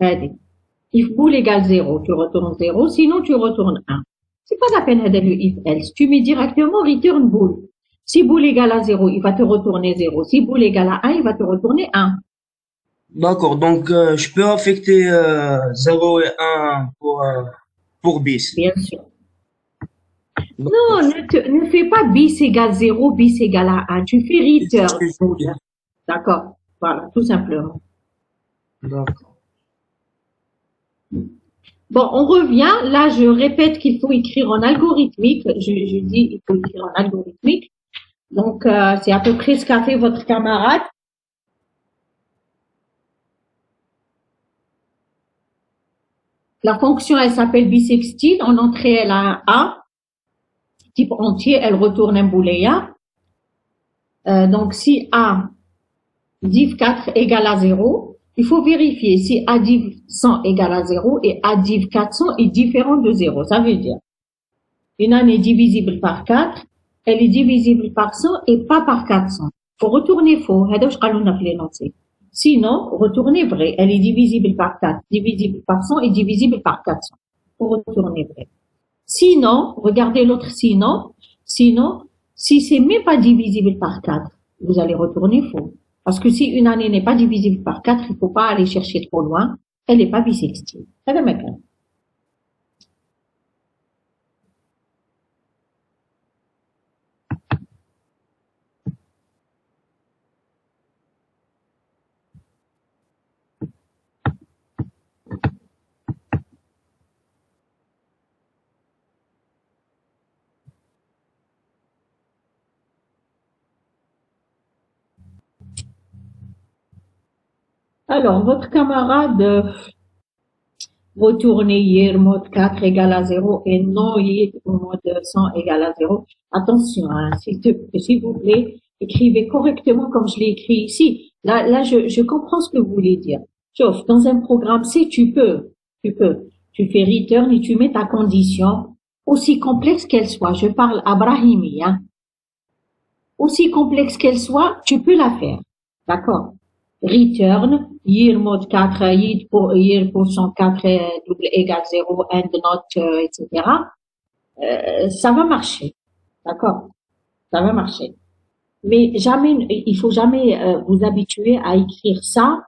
هذه. If bool égale 0, tu retournes 0, sinon tu retournes 1. C'est pas la peine de le if else. Tu mets directement return bool. Si bool égale à 0, il va te retourner 0. Si bool égale à 1, il va te retourner 1. D'accord, donc je peux affecter 0 et 1 pour bis. Bien sûr. D'accord. Non, ne fais pas bis égale 0, bis égale à 1. Tu fais return bool. D'accord. Voilà, tout simplement. D'accord. Bon, on revient. Là, je répète qu'il faut écrire en algorithmique. Je dis il faut écrire en algorithmique. Donc, c'est à peu près ce qu'a fait votre camarade. La fonction, elle s'appelle bisextile. En entrée, elle a un A. Type entier, elle retourne un booléen. Donc, si A div 4 égale à 0, il faut vérifier si A div 100 égale à 0 et A div 400 est différent de 0. Ça veut dire, une année divisible par 4, elle est divisible par 100 et pas par 400. Faut retourner faux. Sinon, retourner vrai. Elle est divisible par 4, divisible par 100 et divisible par 400. Faut retourner vrai. Sinon, regardez l'autre sinon, si c'est même pas divisible par 4, vous allez retourner faux. Parce que si une année n'est pas divisible par 4, il ne faut pas aller chercher trop loin. Elle n'est pas bisextile. Ça va mettre. Alors, votre camarade retournez hier mode 4 égale à 0 et non hier mode 100 égale à 0. Attention, hein, s'il vous plaît, écrivez correctement comme je l'ai écrit ici. Là, je comprends ce que vous voulez dire. Sauf, dans un programme C, tu peux. Tu fais return et tu mets ta condition, aussi complexe qu'elle soit. Je parle Abrahimi, hein. Aussi complexe qu'elle soit, tu peux la faire. D'accord? Return, year mode 4, year pour 104 double égale 0, and not, etc. Ça va marcher. D'accord? Ça va marcher. Mais jamais, il faut jamais vous habituer à écrire ça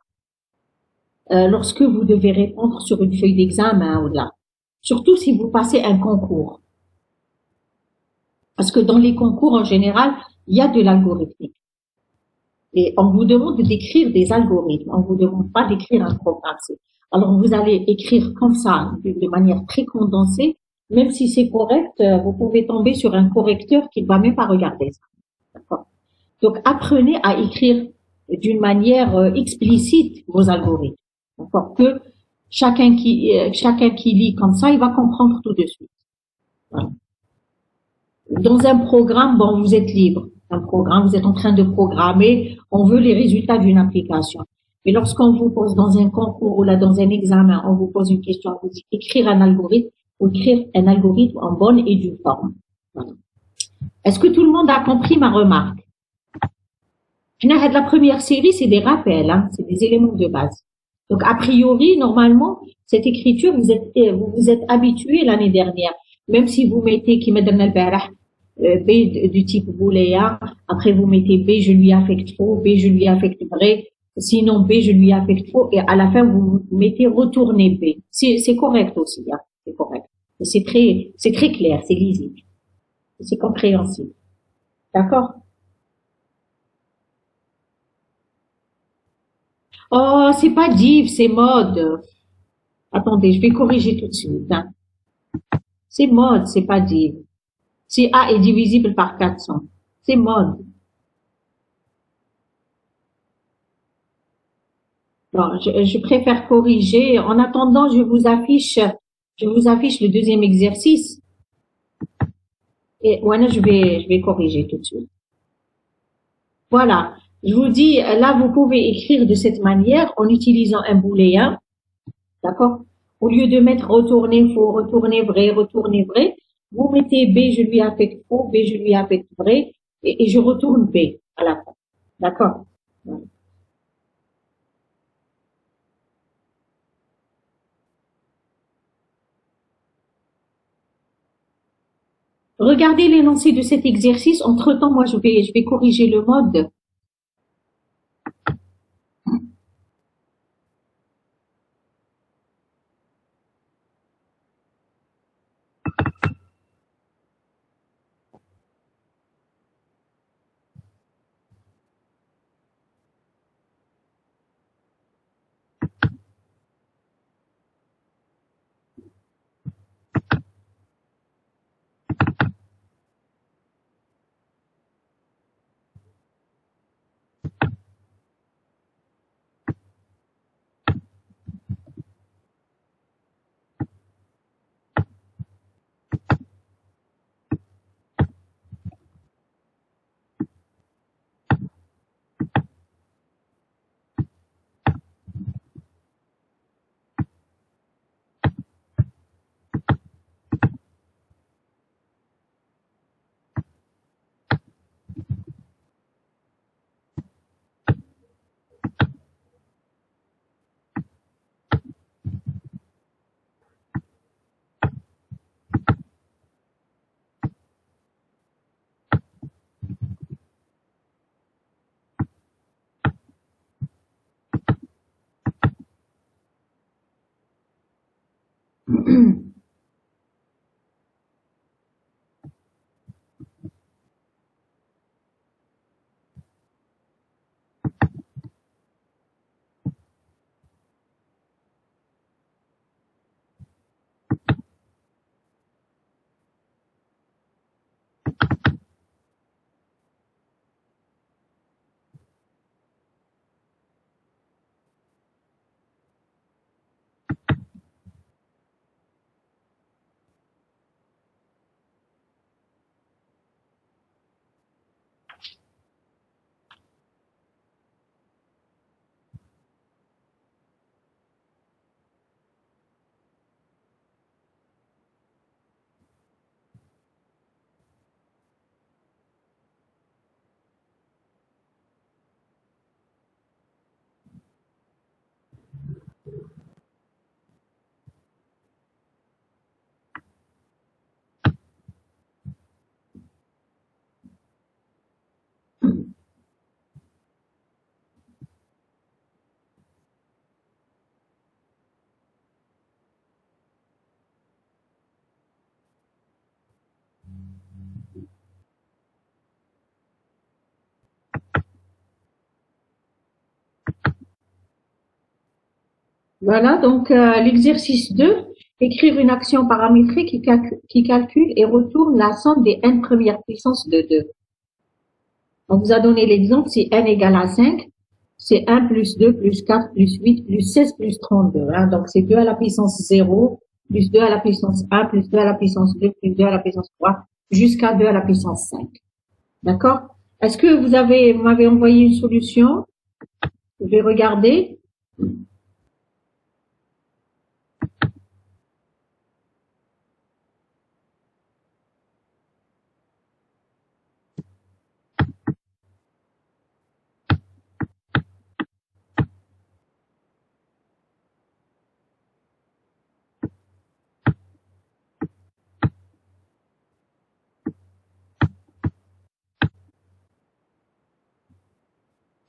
lorsque vous devez répondre sur une feuille d'examen ou là. Surtout si vous passez un concours. Parce que dans les concours, en général, il y a de l'algorithmique. Et on vous demande d'écrire des algorithmes. On vous demande pas d'écrire un programme. Alors, vous allez écrire comme ça, de manière très condensée. Même si c'est correct, vous pouvez tomber sur un correcteur qui ne va même pas regarder ça. D'accord? Donc, apprenez à écrire d'une manière explicite vos algorithmes. D'accord? Que chacun qui lit comme ça, il va comprendre tout de suite. Voilà. Dans un programme, bon, vous êtes libre. Un programme, vous êtes en train de programmer, on veut les résultats d'une application. Mais lorsqu'on vous pose dans un concours ou là dans un examen, on vous pose une question, vous dites écrire un algorithme ou écrire un algorithme en bonne et due forme. Voilà. Est-ce que tout le monde a compris ma remarque? La première série, c'est des rappels, hein, c'est des éléments de base. Donc, a priori, normalement, cette écriture, vous vous êtes habitué l'année dernière. Même si vous mettez qui met B du type booléen, après vous mettez B, je lui affecte faux, B, je lui affecte vrai, sinon B, je lui affecte faux, et à la fin, vous mettez retourner B. C'est correct aussi, hein, c'est correct. C'est très clair, c'est lisible. C'est compréhensible. D'accord? Oh, c'est pas div, c'est mode. Attendez, je vais corriger tout de suite, hein. C'est mode, c'est pas div. Si A est divisible par 400, c'est mode. Bon, je préfère corriger. En attendant, je vous affiche le deuxième exercice. Et voilà, je vais corriger tout de suite. Voilà. Je vous dis, là, vous pouvez écrire de cette manière en utilisant un booléen. D'accord? Au lieu de mettre retourner faux, retourner vrai, vous mettez B, je lui affecte faux, B, je lui affecte vrai, et je retourne B à la fin. D'accord? regardez l'énoncé de cet exercice. Entre-temps, moi, je vais corriger le mode. Voilà, donc l'exercice 2, écrire une action paramétrée qui calcule et retourne la somme des n premières puissances de 2. On vous a donné l'exemple, si n égale à 5, c'est 1 plus 2 plus 4 plus 8 plus 16 plus 32. Hein, donc c'est 2 à la puissance 0 plus 2 à la puissance 1 plus 2 à la puissance 2 plus 2 à la puissance 3 jusqu'à 2 à la puissance 5. D'accord? Est-ce que vous m'avez envoyé une solution? Je vais regarder.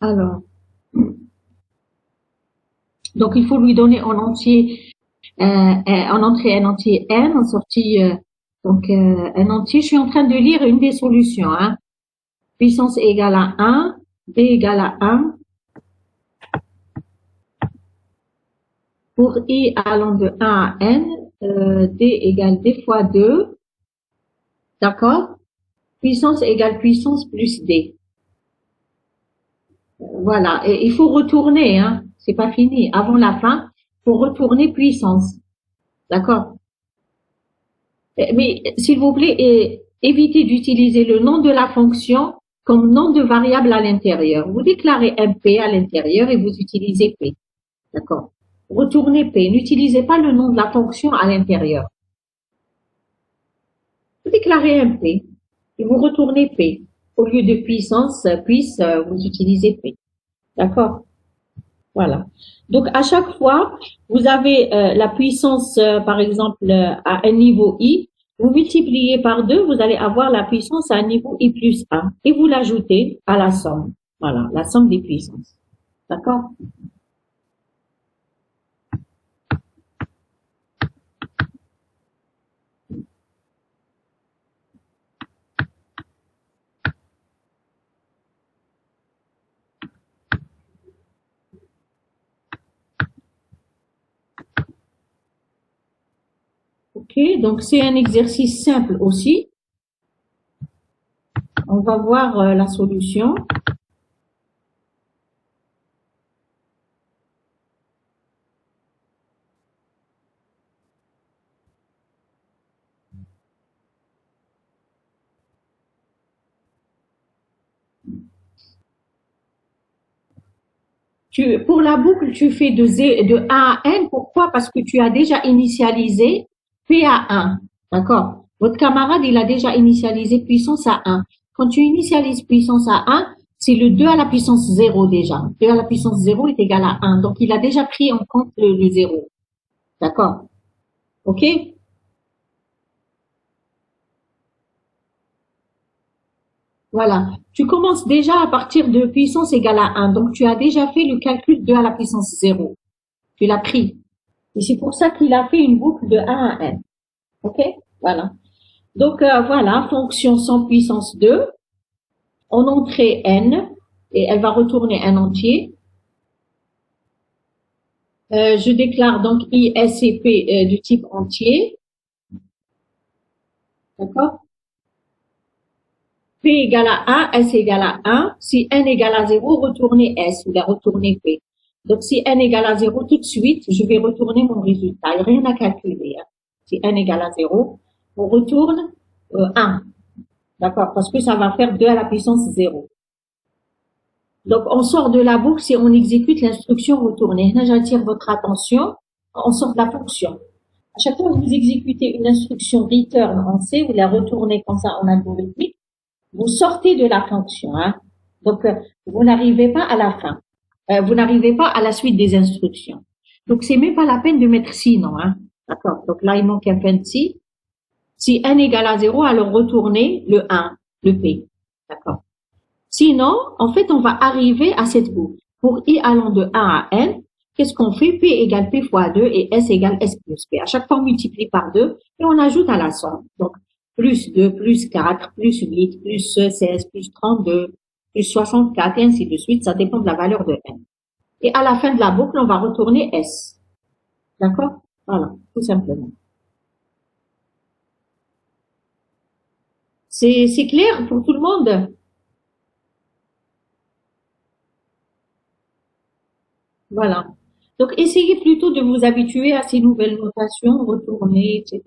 Alors, donc il faut lui donner en entier, en entrée un entier n, en sortie un entier. Je suis en train de lire une des solutions. Hein. Puissance égale à 1, d égale à 1. Pour i allant de 1 à n, d égale d fois 2. D'accord? Puissance égale puissance plus d. Voilà, et il faut retourner, hein. C'est pas fini. Avant la fin, il faut retourner puissance. D'accord? Mais s'il vous plaît, évitez d'utiliser le nom de la fonction comme nom de variable à l'intérieur. Vous déclarez un P à l'intérieur et vous utilisez P. D'accord? Retournez P. N'utilisez pas le nom de la fonction à l'intérieur. Vous déclarez un P et vous retournez P. Au lieu de puissance, vous utilisez P. D'accord? Voilà. Donc, à chaque fois, vous avez la puissance, par exemple, à un niveau I. Vous multipliez par 2, vous allez avoir la puissance à un niveau I plus 1. Et vous l'ajoutez à la somme. Voilà, la somme des puissances. D'accord? Ok, donc c'est un exercice simple aussi. On va voir la solution. Pour la boucle, tu fais de 1 à n. Pourquoi? Parce que tu as déjà initialisé P à 1. D'accord? Votre camarade, il a déjà initialisé puissance à 1. Quand tu initialises puissance à 1, c'est le 2 à la puissance 0 déjà. 2 à la puissance 0 est égal à 1. Donc, il a déjà pris en compte le 0. D'accord? OK? Voilà. Tu commences déjà à partir de puissance égale à 1. Donc, tu as déjà fait le calcul 2 à la puissance 0. Tu l'as pris. Et c'est pour ça qu'il a fait une boucle de 1 à n. OK? Voilà. Donc, voilà, fonction sans puissance 2, en entrée n, et elle va retourner un entier. Je déclare donc I, S et P du type entier. D'accord? P égale à 1, S égale à 1. Si n égale à 0, retournez S ou la retournez P. Donc, si n égale à 0, tout de suite, je vais retourner mon résultat. Il n'y a rien à calculer. Hein. Si n égale à 0, on retourne 1. D'accord? Parce que ça va faire 2 à la puissance 0. Donc, on sort de la boucle si on exécute l'instruction retourner. Là, j'attire votre attention. On sort de la fonction. À chaque fois que vous exécutez une instruction return en C, vous la retournez comme ça en algorithmique, vous sortez de la fonction. Hein. Donc, vous n'arrivez pas à la fin. Vous n'arrivez pas à la suite des instructions. Donc, c'est même pas la peine de mettre sinon. Hein. D'accord. Donc là, il manque un fin de si. Si n égale à 0, alors retournez le 1, le P. D'accord. Sinon, en fait, on va arriver à cette boucle. Pour I allant de 1 à n, qu'est-ce qu'on fait? P égale P fois 2 et S égale S plus P. À chaque fois, on multiplie par 2 et on ajoute à la somme. Donc, plus 2, plus 4, plus 8, plus 16, plus 32, plus 64 et ainsi de suite. Ça dépend de la valeur de n. Et à la fin de la boucle, on va retourner S. D'accord? Voilà, tout simplement. C'est clair pour tout le monde? Voilà. Donc, essayez plutôt de vous habituer à ces nouvelles notations, retourner, etc.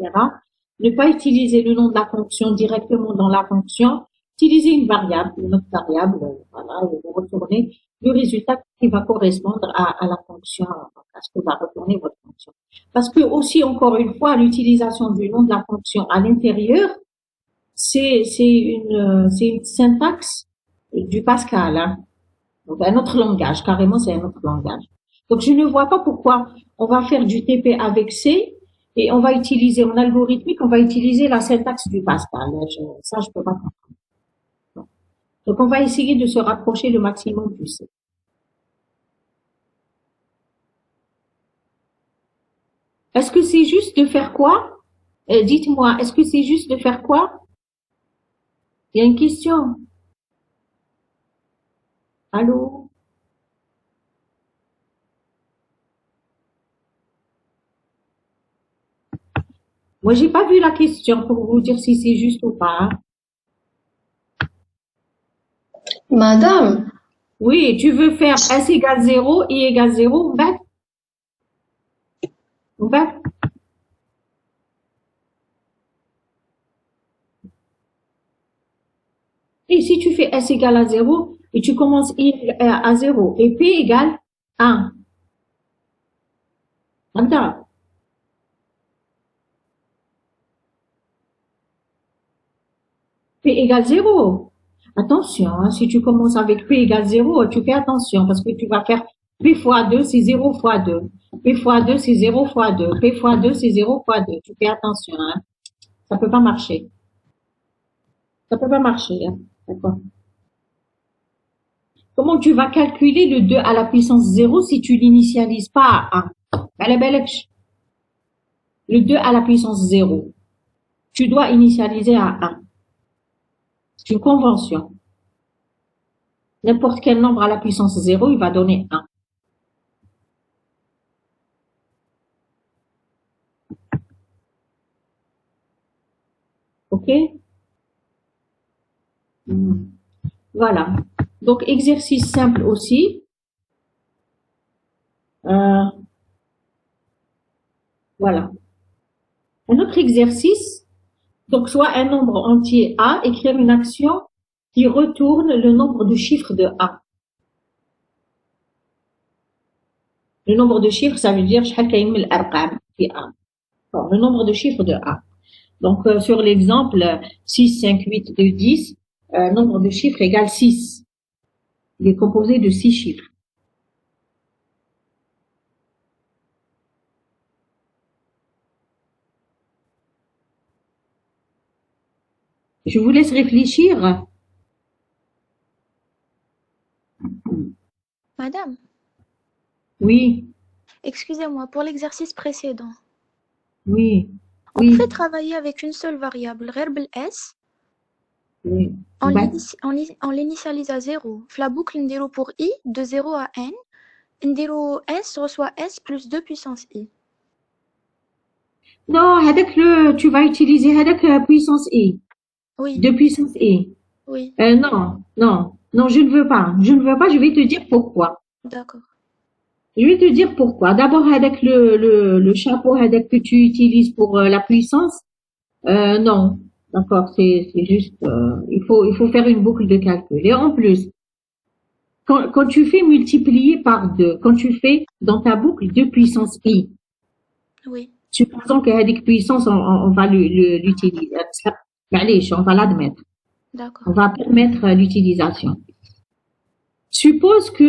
Ne pas utiliser le nom de la fonction directement dans la fonction. Utilisez une variable, une autre variable, voilà, et vous retournez le résultat qui va correspondre à la fonction, à ce que va retourner votre fonction. Parce que aussi, encore une fois, l'utilisation du nom de la fonction à l'intérieur, c'est une syntaxe du Pascal, hein. Donc, un autre langage, carrément, c'est un autre langage. Donc, je ne vois pas pourquoi on va faire du TP avec C et on va utiliser, en algorithmique, on va utiliser la syntaxe du Pascal. Ça, je peux pas comprendre. Donc, on va essayer de se rapprocher le maximum du C. Est-ce que c'est juste de faire quoi? Dites-moi, est-ce que c'est juste de faire quoi? Il y a une question. Allô? Moi, j'ai pas vu la question pour vous dire si c'est juste ou pas. Madame, Oui, tu veux faire S égale 0, I égale 0, va. Et si tu fais S égale à 0, et tu commences I à 0, et P égale 1. Attends. P égale 0. Attention, hein, si tu commences avec P égale 0, tu fais attention, parce que tu vas faire P fois 2, c'est 0 fois 2. P fois 2, c'est 0 fois 2. P fois 2, c'est 0 fois 2. Tu fais attention, hein. Ça peut pas marcher. Ça peut pas marcher, hein. D'accord. Comment tu vas calculer le 2 à la puissance 0 si tu l'initialises pas à 1? على بالكش. Le 2 à la puissance 0. Tu dois initialiser à 1. C'est une convention. N'importe quel nombre à la puissance 0, il va donner 1. OK? Voilà. Donc, exercice simple aussi. Voilà. Un autre exercice. Donc, soit un nombre entier A, écrire une action qui retourne le nombre de chiffres de A. Le nombre de chiffres, ça veut dire شحال كاين من الأرقام في A. Bon, le nombre de chiffres de A. Donc, sur l'exemple 6, 5, 8, 2, 10, nombre de chiffres égale 6. Il est composé de 6 chiffres. Je vous laisse réfléchir. Madame, Oui, excusez-moi, pour l'exercice précédent, oui, on oui, fait travailler avec une seule variable, غير S, oui. on l'initialise à 0. La boucle نديرو pour i de 0 à n, نديرو S reçoit S plus 2 puissance i. Non, tu vas utiliser هذاك puissance i, Oui, 2 puissance i. oui, Non, non, non, je ne veux pas. Je ne veux pas, je vais te dire pourquoi. d'accord. Je vais te dire pourquoi. D'abord, avec le chapeau avec que tu utilises pour la puissance, non. D'accord, c'est juste, il faut faire une boucle de calcul. Et en plus, quand tu fais multiplier par 2, quand tu fais dans ta boucle 2 puissance i, Oui, supposons qu'avec puissance, on va l'utiliser. Allez, on va l'admettre. d'accord. On va permettre l'utilisation. Suppose que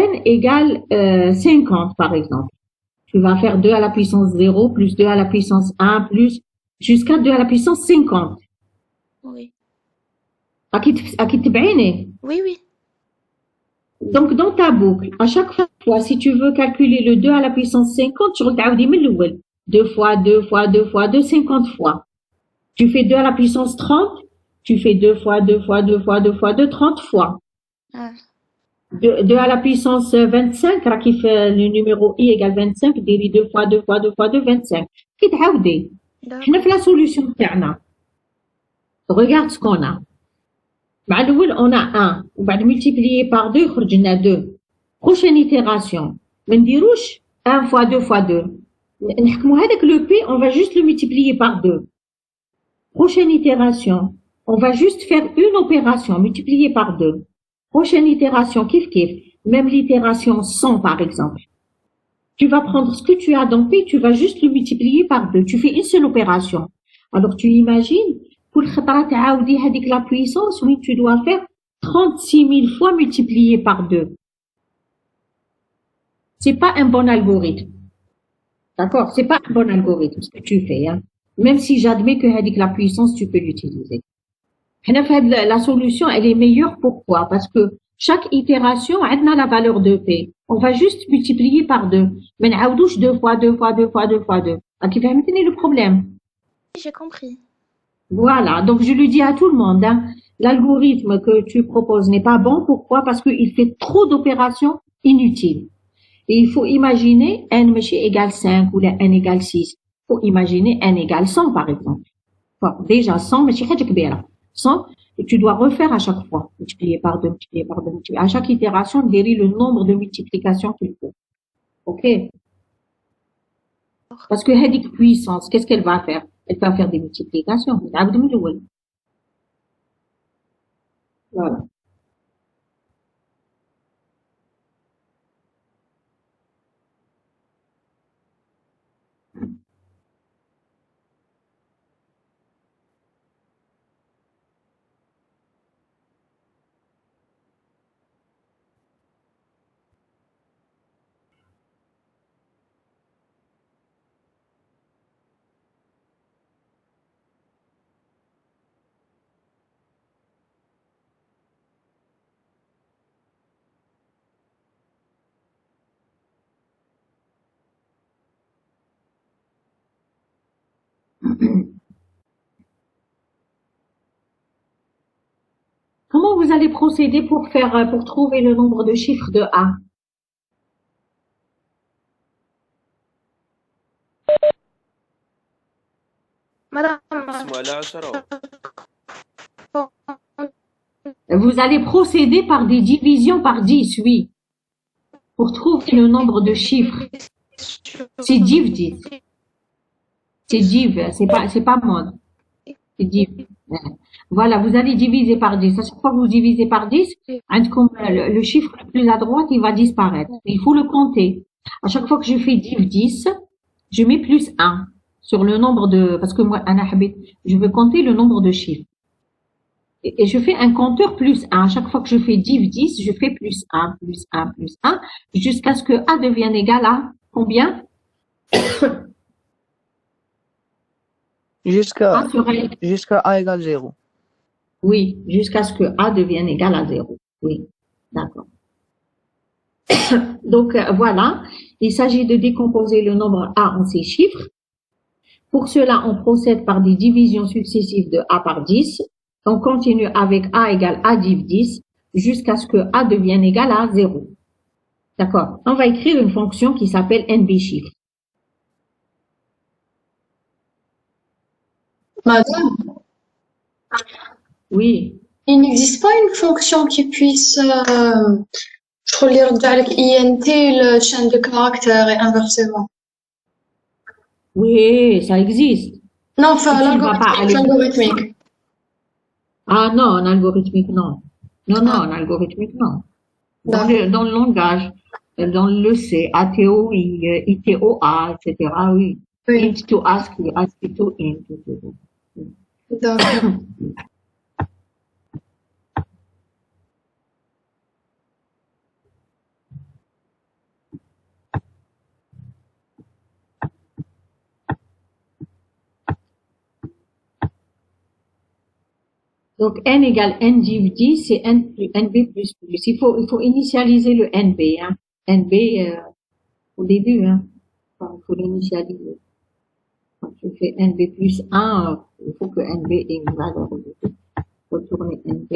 n égale 50, par exemple. Tu vas faire 2 à la puissance 0 plus 2 à la puissance 1 plus jusqu'à 2 à la puissance 50. Oui, أكيد تبعيني. oui, oui, Donc, dans ta boucle, à chaque fois, si tu veux calculer le 2 à la puissance 50, tu regardes 2 fois, 2 fois, 2 fois, 2, 50 fois. Tu fais 2 à la puissance 30, tu fais 2 fois, 2 fois, 2 fois, 2 fois, 2, 30 fois. ah, 2 à la puissance 25, راكي في le numéro i égale 25, ديري 2 fois, 2 fois, 2 fois 2, 25. كي تعاودي. حنا في d'accord. la solution تاعنا. Regarde ce qu'on a. مع الأول on a 1 وبعد multiplié par 2 يخرج لنا 2. Prochaine itération. ما نديروش 1 fois 2 fois 2. نحكموا هذاك le p, on va juste le multiplier par 2. Prochaine itération. On va juste faire une opération, multiplier par 2. Prochaine itération, kiff kiff. Même l'itération 100 par exemple. Tu vas prendre ce que tu as dans P, tu vas juste le multiplier par 2. Tu fais une seule opération. Alors tu imagines, كل خطرة تعاودي هذيك la puissance, oui, tu dois faire 36 000 fois multiplié par 2. C'est pas un bon algorithme. D'accord? C'est pas un bon algorithme ce que tu fais, hein. Même si j'admets que avec la puissance, tu peux l'utiliser. La solution, elle est meilleure. Pourquoi? Parce que chaque itération, on a la valeur de P. On va juste multiplier par 2. Mais on 2 fois, 2 fois, 2 fois, 2 fois 2. Qui va maintenir le problème? J'ai compris. Voilà. Donc, je le dis à tout le monde, hein. L'algorithme que tu proposes n'est pas bon. Pourquoi? Parce qu'il fait trop d'opérations inutiles. Et il faut imaginer n égale 5 ou n égale 6. Il faut imaginer n égale 100 par exemple. Bon, déjà 100, mais 100, et tu dois refaire à chaque fois. Multiplier par 2, multiplier par 2, multiplier. À chaque itération, guérir le nombre de multiplications qu'il faut. OK? Parce que Hadik puissance, qu'est-ce qu'elle va faire? Elle va faire des multiplications. Voilà. Comment vous allez procéder pour trouver le nombre de chiffres de A? Madame, اسمه على 10. Vous allez procéder par des divisions par 10, oui. Pour trouver le nombre de chiffres. C'est div 10. C'est div, c'est pas mode. C'est div. Voilà, vous allez diviser par 10. À chaque fois que vous divisez par 10, le chiffre le plus à droite, il va disparaître. Il faut le compter. À chaque fois que je fais div 10, je mets plus 1 sur le nombre de, parce que moi, je veux compter le nombre de chiffres. Et je fais un compteur plus 1. À chaque fois que je fais div 10, je fais plus 1, plus 1, plus 1, jusqu'à ce que A devienne égal à combien? Jusqu'à A sur N. jusqu'à A égale 0. Oui, jusqu'à ce que A devienne égal à 0. Oui, d'accord. Donc, voilà, il s'agit de décomposer le nombre A en ses chiffres. Pour cela, on procède par des divisions successives de A par 10. On continue avec A égale A div 10 jusqu'à ce que A devienne égal à 0. D'accord. On va écrire une fonction qui s'appelle NB chiffre. Madame, Oui. il n'existe pas une fonction qui puisse relire avec INT le chaîne de caractères et inversement. Oui, ça existe. Non, enfin, Tu ne vas pas aller- l'algorithmique. Ah non, en algorithmique, non. Non, en algorithmique, non. Dans le langage, dans le C, ATOI, ITOA, etc., oui. Oui, Int to ASCII, ASCII to int, etc. d'accord. Donc, n égale n div 10, c'est nb plus plus. Il faut initialiser le nb, hein. Nb, au début, hein. Enfin, il faut l'initialiser. Quand je fais nb plus 1, il faut que nb ait une valeur au début. Retourner nb.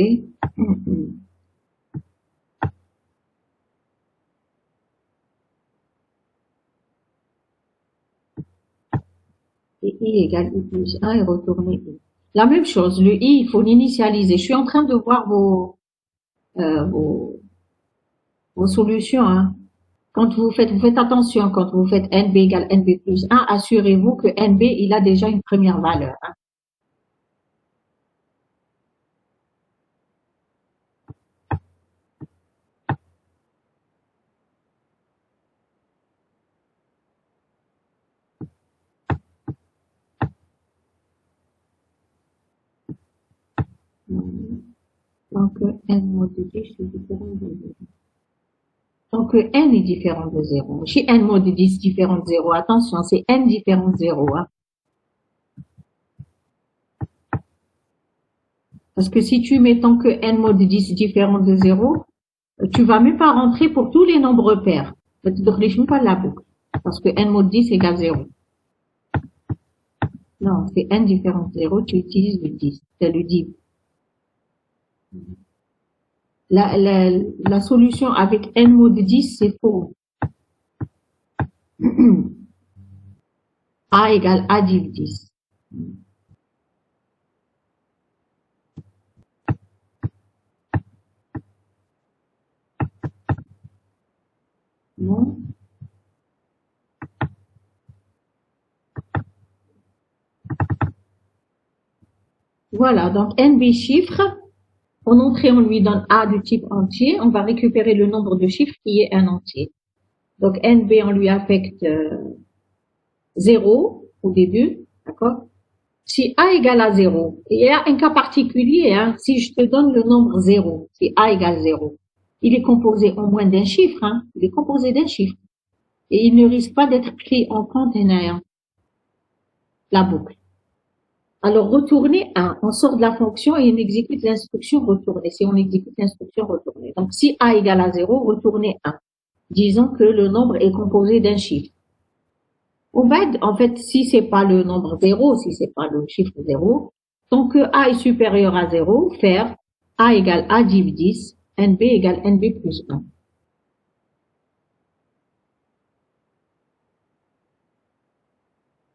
Et i égale i plus 1 et retourner i. La même chose, le i, il faut l'initialiser. Je suis en train de voir vos solutions, hein. Quand vous faites attention, quand vous faites nb égale nb plus 1, assurez-vous que nb, il a déjà une première valeur, hein. Donc, n mod 10 est différent de 0. Donc, n est différent de 0. Si n mod 10 différent de 0, attention, c'est n différent de 0, hein. Parce que si tu mets tant que n mod 10 différent de 0, tu vas même pas rentrer pour tous les nombres pairs. Tu ne même pas la boucle. Parce que n mod 10 égale 0. Non, c'est n différent de 0, tu utilises le 10. C'est le div. La solution avec n mod 10, c'est faux. A égale A div 10. Non. Voilà, donc NB chiffre. En entrée, on lui donne A de type entier. On va récupérer le nombre de chiffres qui est un entier. Donc NB, on lui affecte 0 au début, d'accord? Si A égale à 0, il y a un cas particulier, hein, si je te donne le nombre 0, si A égale 0, il est composé au moins d'un chiffre, hein, il est composé d'un chiffre. Et il ne risque pas d'être pris en compte en ayant la boucle. Alors, retourner 1, on sort de la fonction et on exécute l'instruction retourner. Si on exécute l'instruction retourner. Donc, si A égale à 0, retournez 1. Disons que le nombre est composé d'un chiffre. En fait, si c'est pas le nombre zéro, si c'est pas le chiffre zéro, tant que A est supérieur à zéro, faire A égale A div 10, NB égale NB plus 1.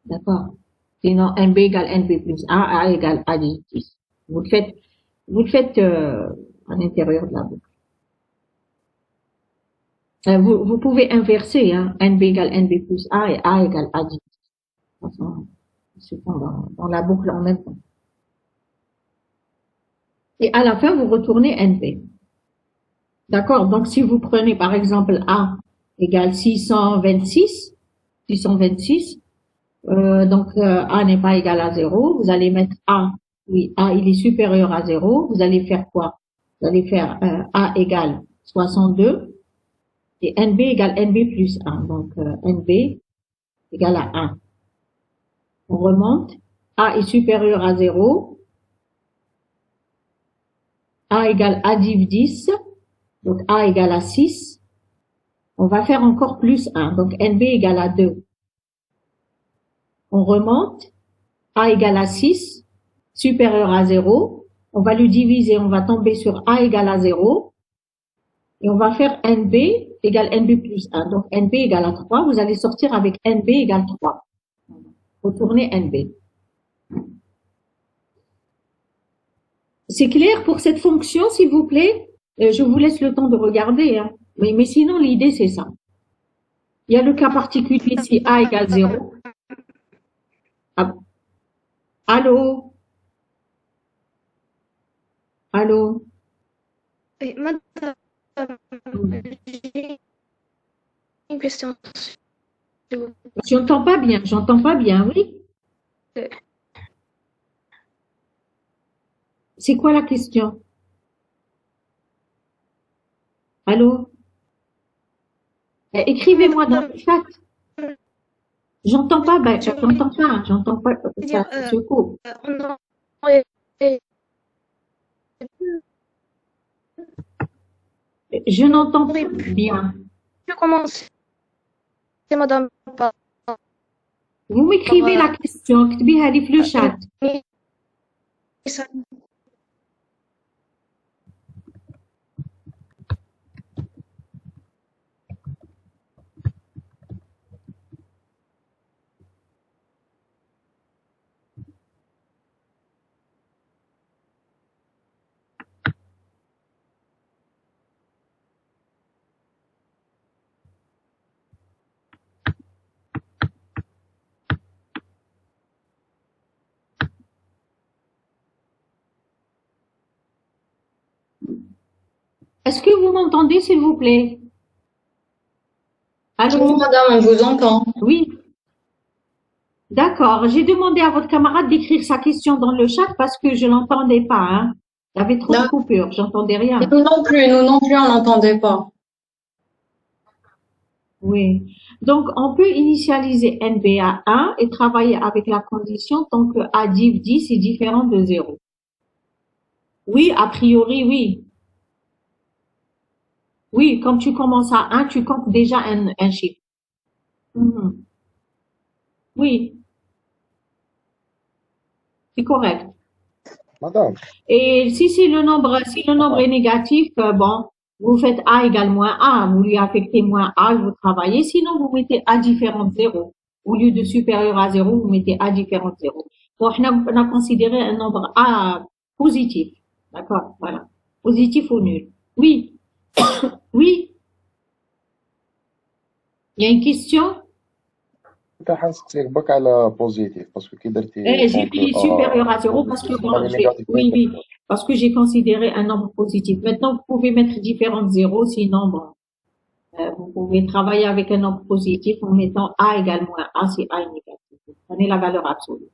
D'accord? Sinon, NB égale NB plus 1, A égale A div 10. Vous le faites à l'intérieur de la boucle. Vous pouvez inverser, hein, NB égale NB plus 1 et A égale A div 10. Enfin, c'est dans la boucle en même temps. Et à la fin, vous retournez NB. D'accord? Donc, si vous prenez par exemple A égale 626, A n'est pas égal à 0, vous allez mettre A, oui, A il est supérieur à 0, vous allez faire quoi? Vous allez faire A égale 62 et NB égale NB plus 1, donc NB égale à 1. On remonte, A est supérieur à 0, A égale A div 10, donc A égale à 6, on va faire encore plus 1, donc NB égale à 2. On remonte, A égale à 6, supérieur à 0, on va le diviser, on va tomber sur A égale à 0, et on va faire NB égale NB plus 1, donc NB égale à 3, vous allez sortir avec NB égale 3. Retournez NB. C'est clair pour cette fonction, s'il vous plaît? Je vous laisse le temps de regarder, hein. Mais sinon, l'idée, c'est ça. Il y a le cas particulier si A égale 0. Ah. Allô? Allô? Et madame, j'ai une question. s'il vous J'entends pas bien, oui. plaît. C'est quoi la question? Allô? Écrivez-moi dans le chat. J'entends pas, j'entends pas, ça se coupe. On aurait Je n'entends pas bien. pu commencer, madame, par Vous m'écrivez la question, اكتبيها لي في le chat. Est-ce que vous m'entendez, s'il vous plaît? Oui, Allô? madame, on vous entend. Oui. D'accord. J'ai demandé à votre camarade d'écrire sa question dans le chat parce que je l'entendais pas, hein. Il y avait trop de D'accord. coupures, j'entendais rien. Nous non plus, on n'entendait pas. Oui. Donc, on peut initialiser NB à 1 et travailler avec la condition tant que A div 10 est différent de 0. Oui, a priori, oui. Oui, quand tu commences à 1, tu comptes déjà un chiffre. Mhm. Oui, c'est correct. Madame, Et si le nombre est négatif, bon, vous faites A égale moins A, vous lui affectez moins A, vous travaillez, sinon vous mettez A différent de 0. Au lieu de supérieur à 0, vous mettez A différent de 0. Bon, on a considéré un nombre A positif. D'accord, voilà. Positif ou nul. Oui, oui. Il y a une question? انت حنسقسيك بك على بوزيتيف باسكو كي درتي J'ai دونك mis supérieur à 0 parce que بوزيتيف bon, تخلي نيجاتيف oui, oui, parce que j'ai considéré un nombre positif. Maintenant, vous pouvez mettre différents zéros, sinon, bon, vous pouvez travailler avec un nombre positif en mettant A égale moins A si A est négatif. Vous prenez la valeur absolue.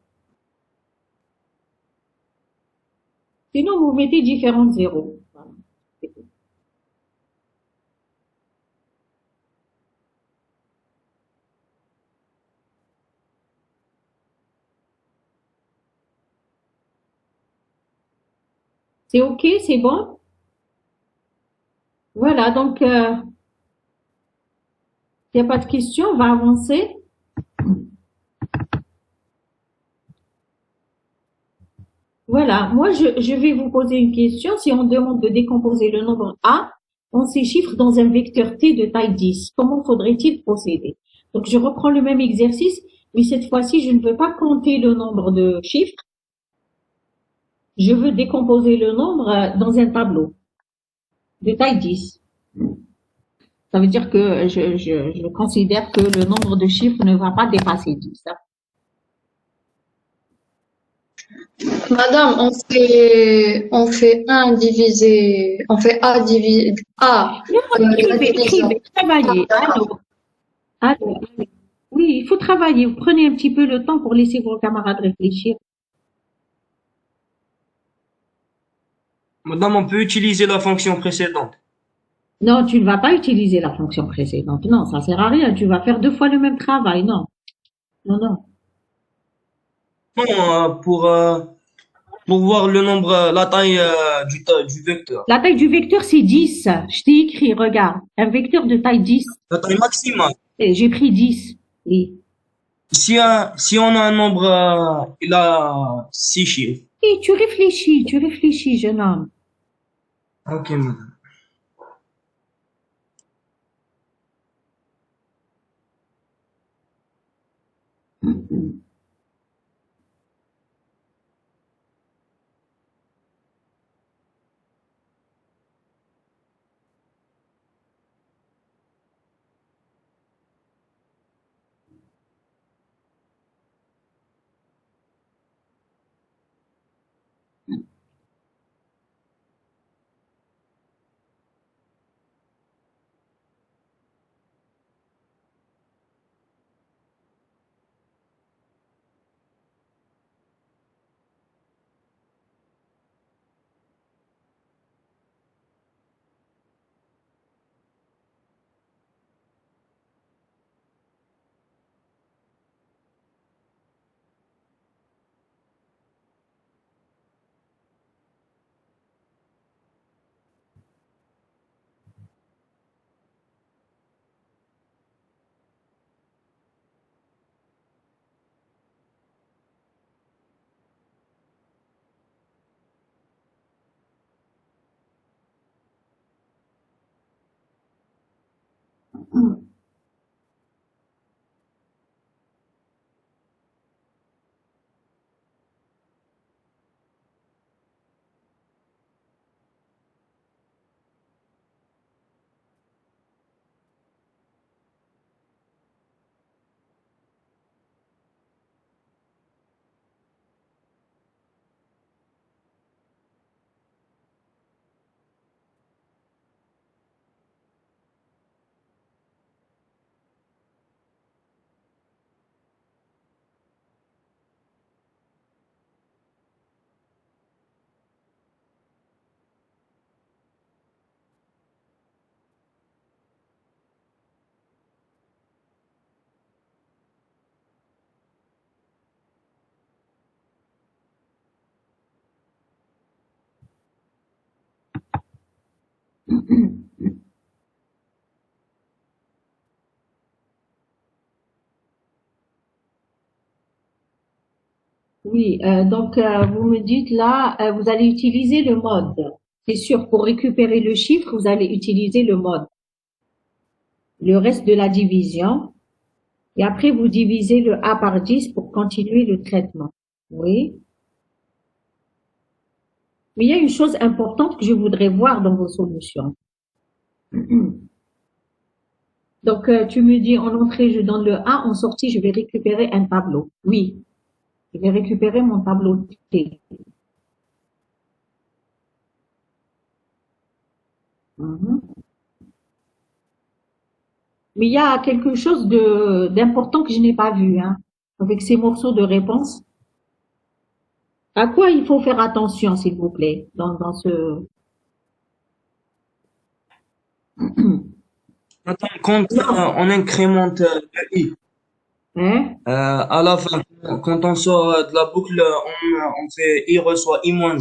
Sinon, vous mettez différents zéros. Voilà. C'est tout. C'est OK, c'est bon? Voilà, donc, s'il n'y a pas de questions, on va avancer. Voilà, moi je vais vous poser une question. Si on demande de décomposer le nombre A en ces chiffres dans un vecteur T de taille 10, comment faudrait-il procéder? Donc je reprends le même exercice, mais cette fois-ci je ne veux pas compter le nombre de chiffres, je veux décomposer le nombre dans un tableau de taille 10. Ça veut dire que je considère que le nombre de chiffres ne va pas dépasser 10. Hein. Madame, on fait A divisé, A, Non, la division. écrivez, travaillez. Allez. Oui, il faut travailler. Vous prenez un petit peu le temps pour laisser vos camarades réfléchir. Madame, on peut utiliser la fonction précédente. Non, tu ne vas pas utiliser la fonction précédente. Non, ça sert à rien. Tu vas faire 2 fois le même travail. Non, non. Non, pour voir le nombre, la taille du vecteur. La taille du vecteur, c'est 10. Je t'ai écrit, regarde. Un vecteur de taille 10. La taille maximale. Et j'ai pris 10. Oui. Si on a un nombre, il a 6 chiffres. Et tu réfléchis, jeune homme. Ok, madame. Oui, donc vous me dites là, vous allez utiliser le mode. C'est sûr, pour récupérer le chiffre, vous allez utiliser le mode. Le reste de la division. Et après, vous divisez le A par 10 pour continuer le traitement. Oui. Mais il y a une chose importante que je voudrais voir dans vos solutions. Donc, tu me dis en entrée, je donne le A, en sortie, je vais récupérer un tableau. Oui, je vais récupérer mon tableau T. Mhm. Mais il y a quelque chose d'important que je n'ai pas vu, hein, avec ces morceaux de réponse. À quoi il faut faire attention, s'il vous plaît, dans ce... Attends, quand Non, on incrémente le i, hein? à la fin, quand on sort de la boucle, on fait i reçoit i moins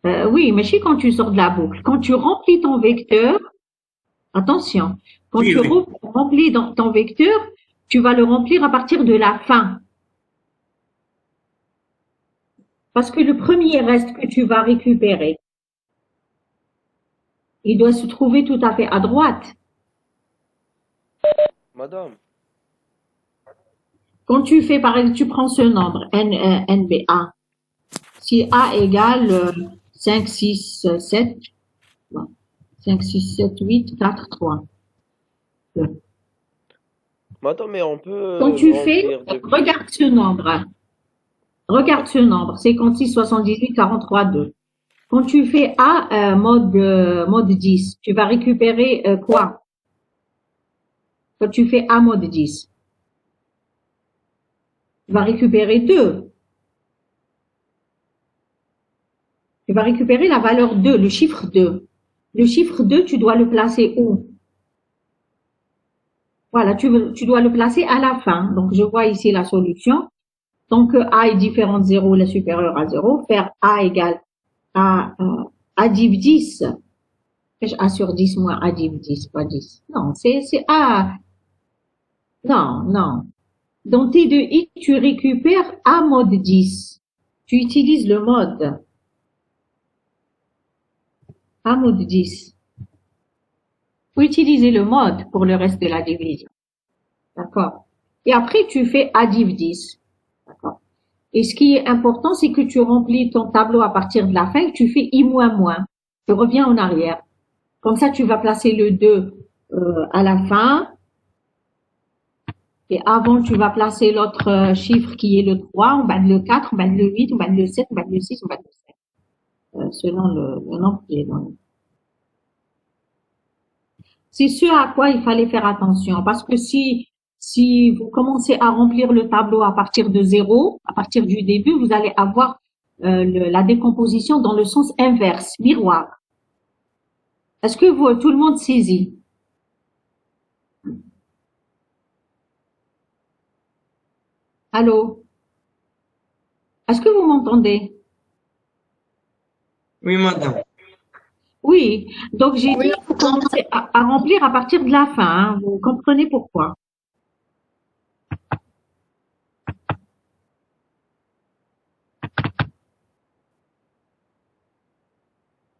1. Oui, mais c'est quand tu sors de la boucle. Quand tu remplis ton vecteur, attention, quand Oui, tu oui. remplis dans ton vecteur, tu vas le remplir à partir de la fin. Parce que le premier reste que tu vas récupérer, il doit se trouver tout à fait à droite. Madame, Quand tu fais, par exemple, tu prends ce nombre, NBA. Si A égale 5, 6, 7, 5, 6, 7, 8, 4, 3. madame, mais on peut Quand tu fais, remplir depuis. regarde ce nombre. Regarde ce nombre, 56, 78, 43, 2. Quand tu fais A mode 10, tu vas récupérer quoi? Quand tu fais A mode 10, tu vas récupérer 2. Tu vas récupérer la valeur 2, le chiffre 2. Le chiffre 2, tu dois le placer où? Voilà, tu dois le placer à la fin. Donc, je vois ici la solution. Donc, A est différent de 0, est supérieur à 0. Faire A égale A div 10. Fais A sur 10 moins A div 10, pas 10. Non, c'est A. Non, non. Dans T2I, tu récupères A mode 10. Tu utilises le mode A mode 10. Faut utiliser le mode pour le reste de la division. D'accord? Et après, tu fais A div 10. D'accord? Et ce qui est important, c'est que tu remplis ton tableau à partir de la fin, que tu fais I moins moins. Tu reviens en arrière. Comme ça, tu vas placer le 2 à la fin. Et avant, tu vas placer l'autre chiffre qui est le 3, on va le 4, on va le 8, on va le 7, on va le 6, on va le 7. Selon le nombre qui est donné. C'est ce à quoi il fallait faire attention. Parce que si vous commencez à remplir le tableau à partir de 0, à partir du début, vous allez avoir la décomposition dans le sens inverse, miroir. Est-ce que tout le monde saisit? Allô? Est-ce que vous m'entendez? Oui, madame. Oui. Donc, j'ai Oui, dit, vous commencez à remplir à partir de la fin. Hein. Vous comprenez pourquoi?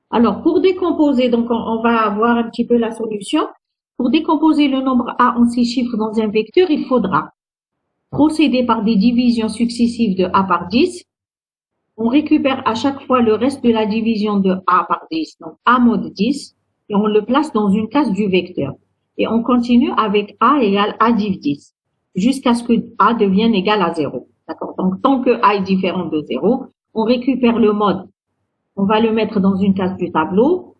Alors, pour décomposer, donc on va voir un petit peu la solution. Pour décomposer le nombre A en 6 chiffres dans un vecteur, il faudra procéder par des divisions successives de A par 10. On récupère à chaque fois le reste de la division de A par 10, donc A mode 10, et on le place dans une case du vecteur. Et on continue avec A égale A div 10, jusqu'à ce que A devienne égal à 0. D'accord? Donc, tant que A est différent de 0, on récupère le mode. On va le mettre dans une case du tableau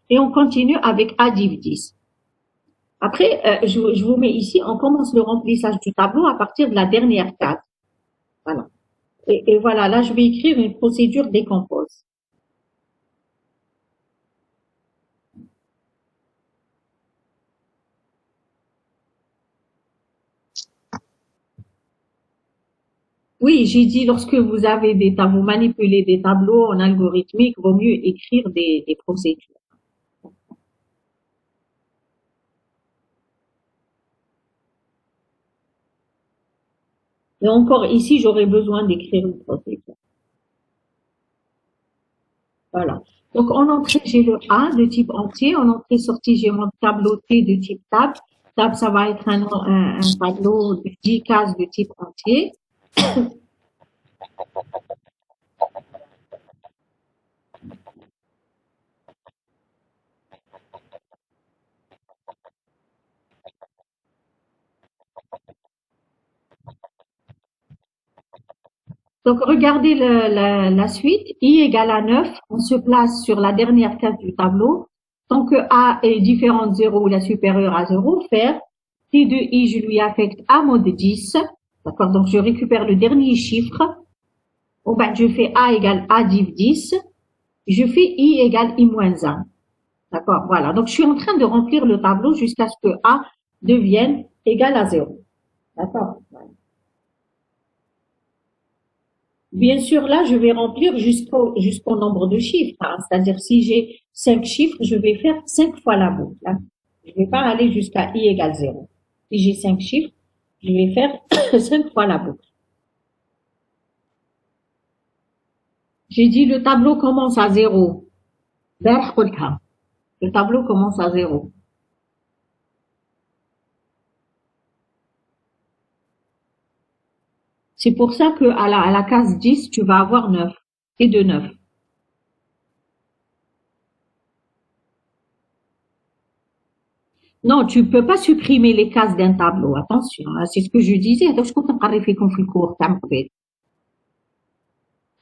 et on continue avec A div 10. Après, je vous mets ici, on commence le remplissage du tableau à partir de la dernière case. Voilà. Et voilà, là, je vais écrire une procédure décompose. Oui, j'ai dit, lorsque vous avez vous manipulez des tableaux en algorithmique, vaut mieux écrire des procédures. Et encore ici, j'aurais besoin d'écrire une procédure. Voilà. Donc, en entrée, j'ai le A de type entier. En entrée-sortie, j'ai mon tableau T de type table. Table, ça va être un tableau de 10 cases de type entier. Donc, regardez la suite. I égale à 9. On se place sur la dernière case du tableau. Tant que A est différent de 0 ou la supérieure à 0, faire T de I, je lui affecte A mode 10. D'accord? Donc, je récupère le dernier chiffre. Bon, ben, je fais A égale A div 10. Je fais I égale I moins 1. D'accord? Voilà. Donc, je suis en train de remplir le tableau jusqu'à ce que A devienne égal à 0. D'accord? Voilà. Bien sûr, là, je vais remplir jusqu'au nombre de chiffres. Hein. C'est-à-dire, si j'ai 5 chiffres, je vais faire 5 fois la boucle. Hein. Je ne vais pas aller jusqu'à I égale 0. Si j'ai 5 chiffres, je vais faire 5 fois la boucle. J'ai dit le tableau commence à 0. Le tableau commence à 0. C'est pour ça que à la case 10, tu vas avoir 9 et de 9. Non, tu peux pas supprimer les cases d'un tableau. Attention, hein, c'est ce que je disais.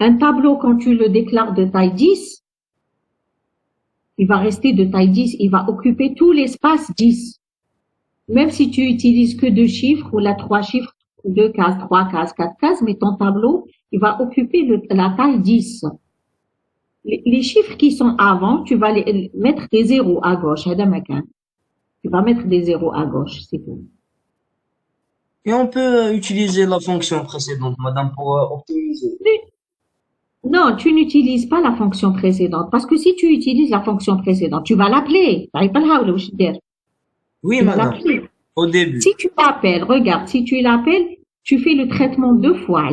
Un tableau, quand tu le déclares de taille 10, il va rester de taille 10. Il va occuper tout l'espace 10. Même si tu utilises que 2 chiffres ou là 3 chiffres, 2 cases, 3 cases, 4 cases, mais ton tableau, il va occuper la taille 10. Les chiffres qui sont avant, tu vas les mettre des zéros à gauche. Tu vas mettre des zéros à gauche, c'est tout. Et on peut utiliser la fonction précédente, madame, pour optimiser. Non, tu n'utilises pas la fonction précédente. Parce que si tu utilises la fonction précédente, tu vas l'appeler. Oui, Tu vas madame, l'appeler. au début. Si tu l'appelles, regarde, si tu l'appelles, tu fais le traitement 2 fois.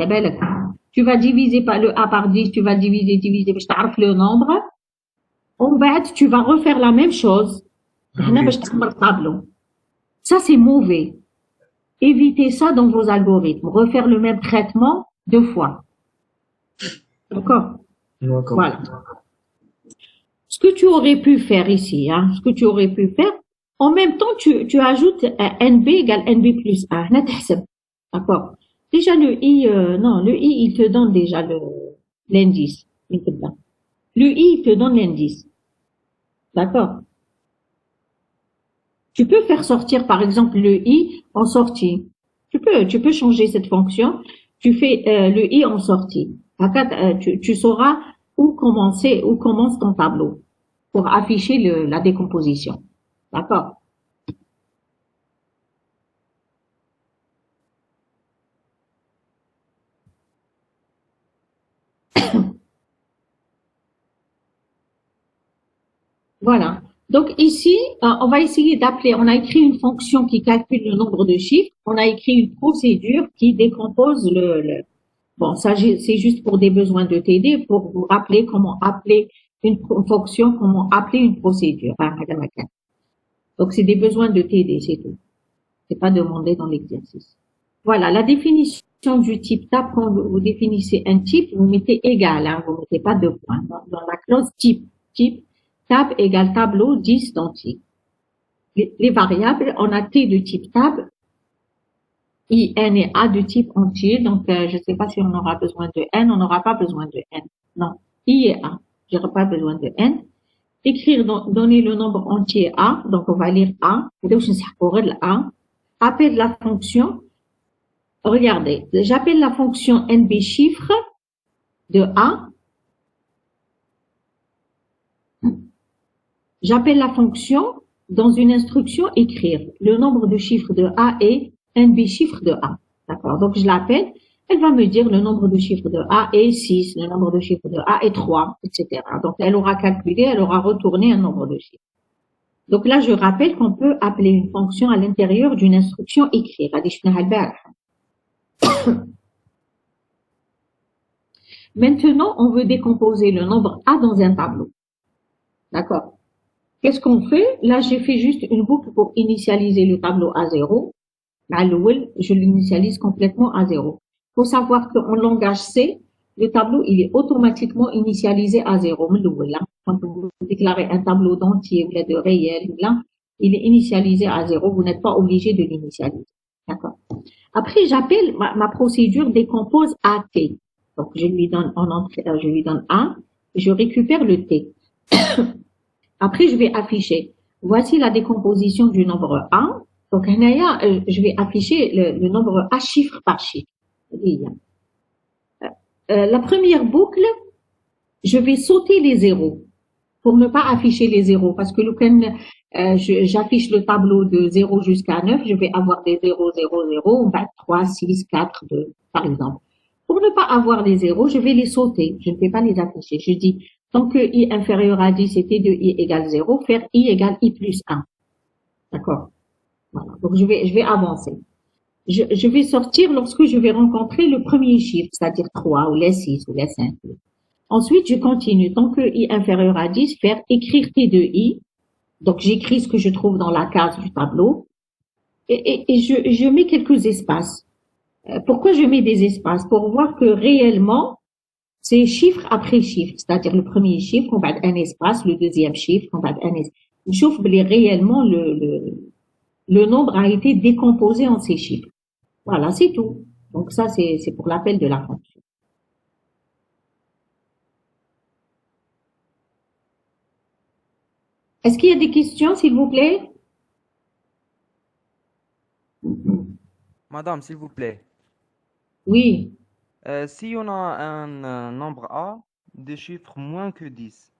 Tu vas diviser par le A par 10, tu vas diviser, je t'arrive le nombre. En fait, tu vas refaire la même chose. Ça, c'est mauvais. Évitez ça dans vos algorithmes. Refaire le même traitement 2 fois. D'accord? D'accord. Voilà. Ce que tu aurais pu faire ici, hein, ce que tu aurais pu faire, en même temps, tu ajoutes NB égale NB plus 1. D'accord? Déjà, le I, le I, il te donne déjà l'indice. Le I, il te donne l'indice. D'accord? Tu peux faire sortir, par exemple, le I en sortie. Tu peux changer cette fonction. Tu fais le I en sortie. Tu sauras où commence ton tableau pour afficher la décomposition. D'accord? Voilà. Donc ici, on va essayer d'appeler, on a écrit une fonction qui calcule le nombre de chiffres, on a écrit une procédure qui décompose bon, ça c'est juste pour des besoins de TD, pour vous rappeler comment appeler une fonction, comment appeler une procédure. Donc c'est des besoins de TD, c'est tout. C'est pas demandé dans l'exercice. Voilà, la définition du type tab, quand vous définissez un type, vous mettez égal, hein, vous mettez pas de points. Dans la clause type, tab égale tableau 10 dans type. Les variables, on a T de type tab, I, N et A de type entier. Donc, je ne sais pas si on aura besoin de N, on n'aura pas besoin de N. Non, I et A, j'aurai pas besoin de N. Écrire, donner le nombre entier A, donc on va lire A. A. Appelle la fonction. Regardez, j'appelle la fonction NB chiffre de A. J'appelle la fonction dans une instruction écrire le nombre de chiffres de A et NB chiffre de A. D'accord? Donc, je l'appelle. Elle va me dire le nombre de chiffres de A est 6, le nombre de chiffres de A est 3, etc. Donc, elle aura calculé, elle aura retourné un nombre de chiffres. Donc là, je rappelle qu'on peut appeler une fonction à l'intérieur d'une instruction écrire. Maintenant, on veut décomposer le nombre A dans un tableau. D'accord? Qu'est-ce qu'on fait? Là, j'ai fait juste une boucle pour initialiser le tableau à 0. Je l'initialise complètement à 0. Il faut savoir qu'en langage C, le tableau, il est automatiquement initialisé à 0. Quand vous déclarez un tableau d'entier ou de réel, il est initialisé à 0. Vous n'êtes pas obligé de l'initialiser. D'accord? Après, j'appelle ma procédure décompose AT. Donc, je lui donne en entrée, je lui donne A, et je récupère le T. Après, je vais afficher. Voici la décomposition du nombre A. Donc, je vais afficher le nombre A chiffre par chiffre. La première boucle, je vais sauter les zéros pour ne pas afficher les zéros. Parce que j'affiche le tableau de 0 jusqu'à 9, je vais avoir des 0, 0, 0, 3, 6, 4, 2, par exemple. Pour ne pas avoir les zéros, je vais les sauter. Je ne vais pas les afficher. Je dis, tant que I inférieur à 10 et T de I égale 0, faire I égale I plus 1. D'accord? Voilà. Donc, je vais avancer. Je vais sortir lorsque je vais rencontrer le premier chiffre, c'est-à-dire 3 ou les 6 ou les 5. Ensuite, je continue. Tant que i inférieur à 10, faire écrire t de i. Donc, j'écris ce que je trouve dans la case du tableau. Et je mets quelques espaces. Pourquoi je mets des espaces? Pour voir que réellement, c'est chiffre après chiffre. C'est-à-dire le premier chiffre, on va un espace, le deuxième chiffre, on va un espace. Je trouve réellement le nombre a été décomposé en ces chiffres. Voilà, c'est tout. Donc ça, c'est pour l'appel de la fonction. Est-ce qu'il y a des questions, s'il vous plaît? Madame, s'il vous plaît, Oui. si on a un nombre A de chiffres moins que 10,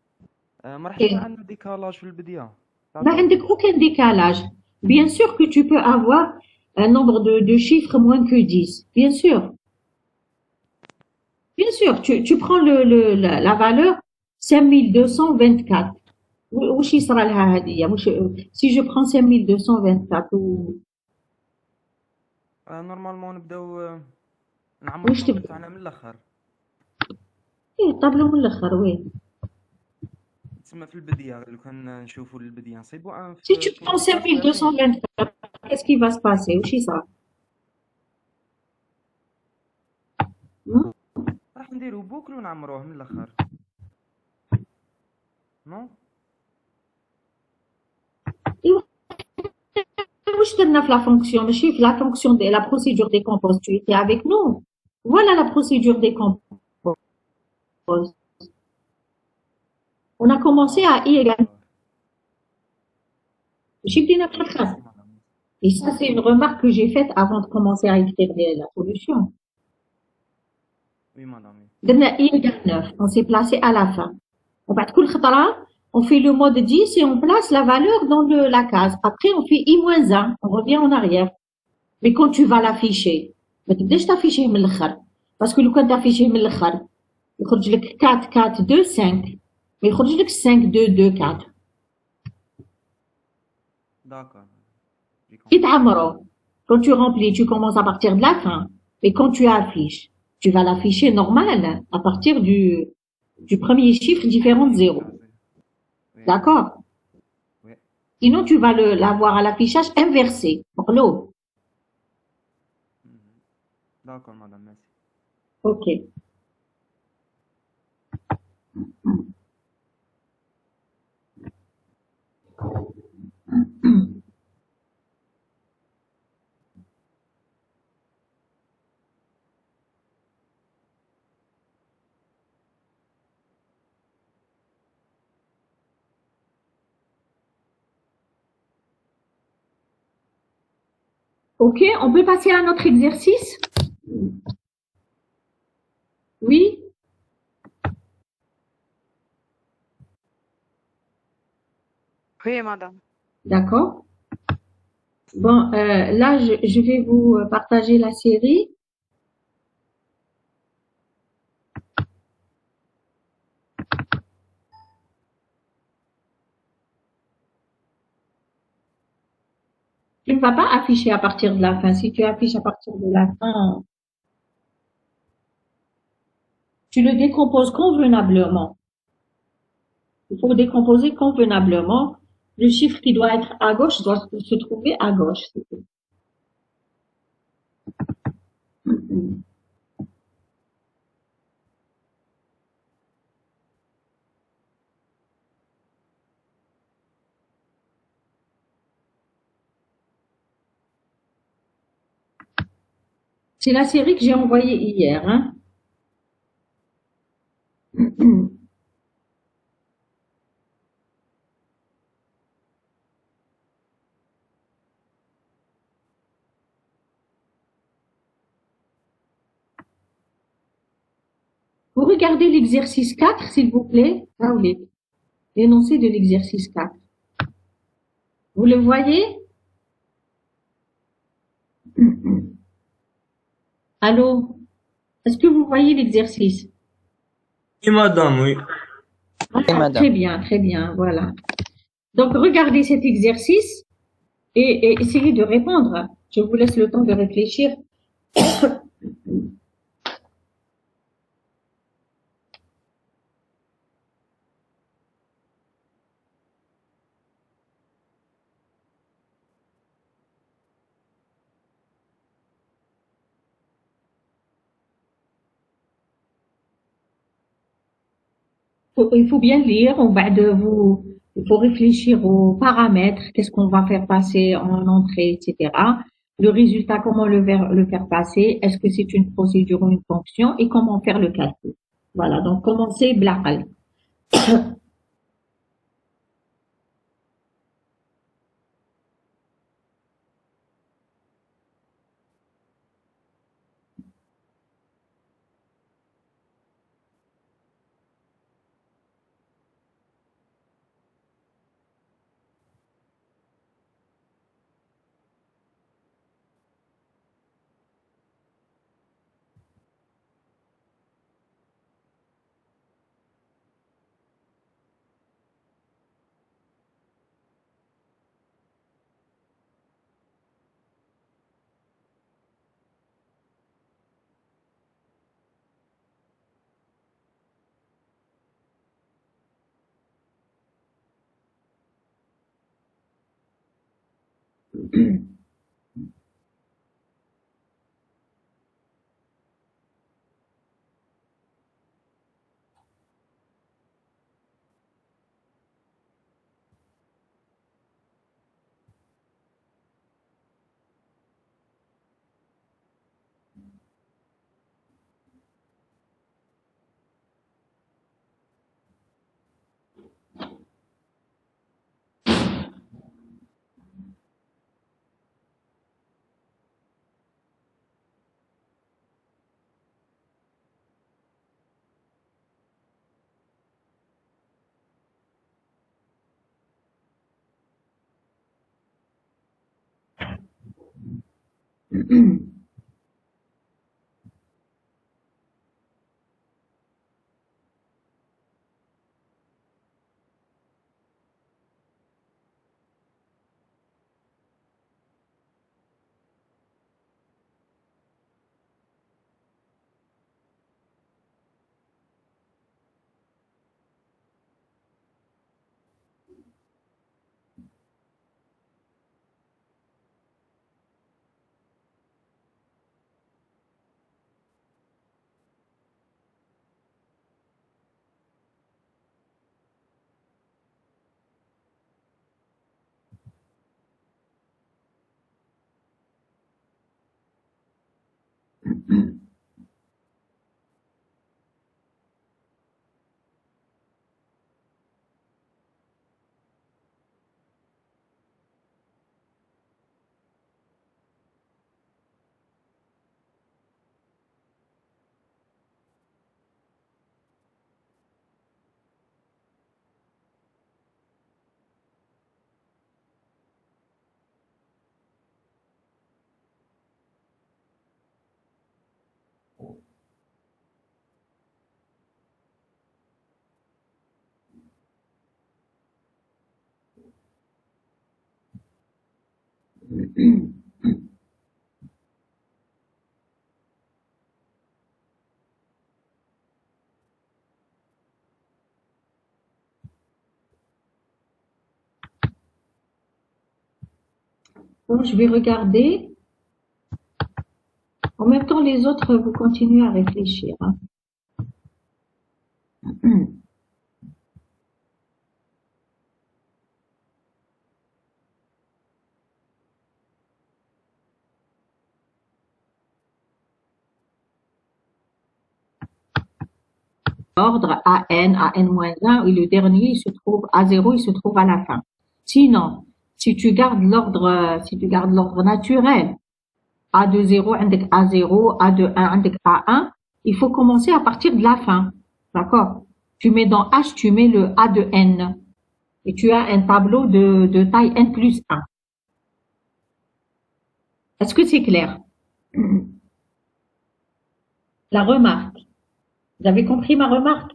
ما راح Et يكون عندنا décalage في البداية. ما عندك aucun décalage. Bien sûr que tu peux avoir un nombre de chiffres moins que 10. Bien sûr. Bien sûr, tu prends la valeur 5224. وش يصرى لها هذه؟ si je prends 5224 نورمالمون نبداو نعمرو وش الطابلو تبدا؟ تاعنا من الآخر، ايه الطابلو من الاخر وين؟ تسمى في البداية لو كان نشوفوا البداية نصيبو Si في tu prends espace فارغين 5224, qu'est-ce qui va se passer? وش يصرى؟ راح نديرو بوكل ونعمروه من الآخر، نو؟ وش درنا في la fonction ماشي في la fonction de la procédure des composes. Tu étais avec nous. Voilà la procédure des composes. On a commencé à i égale. ماشي بدينا في الآخر. Et ça, c'est une remarque que j'ai faite avant de commencer à écrire la solution. Oui madame. درنا i égale 9. On s'est placé à la fin. وبعد كل خطرة on fait le mode 10 et on place la valeur dans la case. Après, on fait i-1. On revient en arrière. Mais quand tu vas l'afficher, ما تبداش تافيشيه من الاخر. Parce que لو كان تافيشيه من الاخر يخرج لك 4 4 2 5. ما يخرج لك 5 2 2 4. D'accord. J'ai compris. كي تعمرو. Quand tu remplis, tu commences à partir de la fin. Mais quand tu affiches, tu vas l'afficher normal à partir du premier chiffre différent de 0. Oui. D'accord? Oui. Sinon, tu vas l'avoir à l'affichage inversé. Pour l'eau. Mhm. D'accord madame, merci. Ok. Ok, on peut passer à notre exercice? Oui? Oui, madame. D'accord. Bon, là, je vais vous partager la série. Tu ne vas pas afficher à partir de la fin. Si tu affiches à partir de la fin, tu le décomposes convenablement. Il faut décomposer convenablement. Le chiffre qui doit être à gauche doit se trouver à gauche. C'est tout. C'est la série que j'ai envoyée hier, hein. Vous regardez l'exercice 4, s'il vous plaît. Ah oui, l'énoncé de l'exercice 4. Vous le voyez? Allô? Est-ce que vous voyez l'exercice? Oui, madame, oui. Ah, très bien, voilà. Donc, regardez cet exercice et essayez de répondre. Je vous laisse le temps de réfléchir. il faut bien lire, il faut réfléchir aux paramètres, qu'est-ce qu'on va faire passer en entrée, etc. Le résultat, comment le faire passer, est-ce que c'est une procédure ou une fonction, et comment faire le calcul. Voilà, donc commencer blaqal. Bon, je vais regarder. En même temps, les autres, vous continuez à réfléchir, hein. Ordre AN-1, et le dernier, il se trouve A0, il se trouve à la fin. Sinon, si tu gardes l'ordre naturel, A de 0, عندك A0, A de 1, عندك A1, il faut commencer à partir de la fin. D'accord? Tu mets dans H, tu mets le A de N. Et tu as un tableau de taille N plus 1. Est-ce que c'est clair? La remarque. Vous avez compris ma remarque?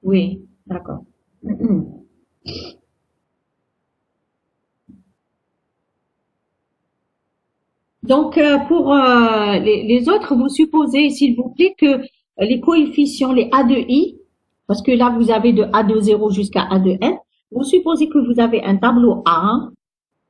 Oui, d'accord. Donc, pour les autres, vous supposez, s'il vous plaît, que les coefficients, les A de I, parce que là, vous avez de A de 0 jusqu'à A de N, vous supposez que vous avez un tableau A1,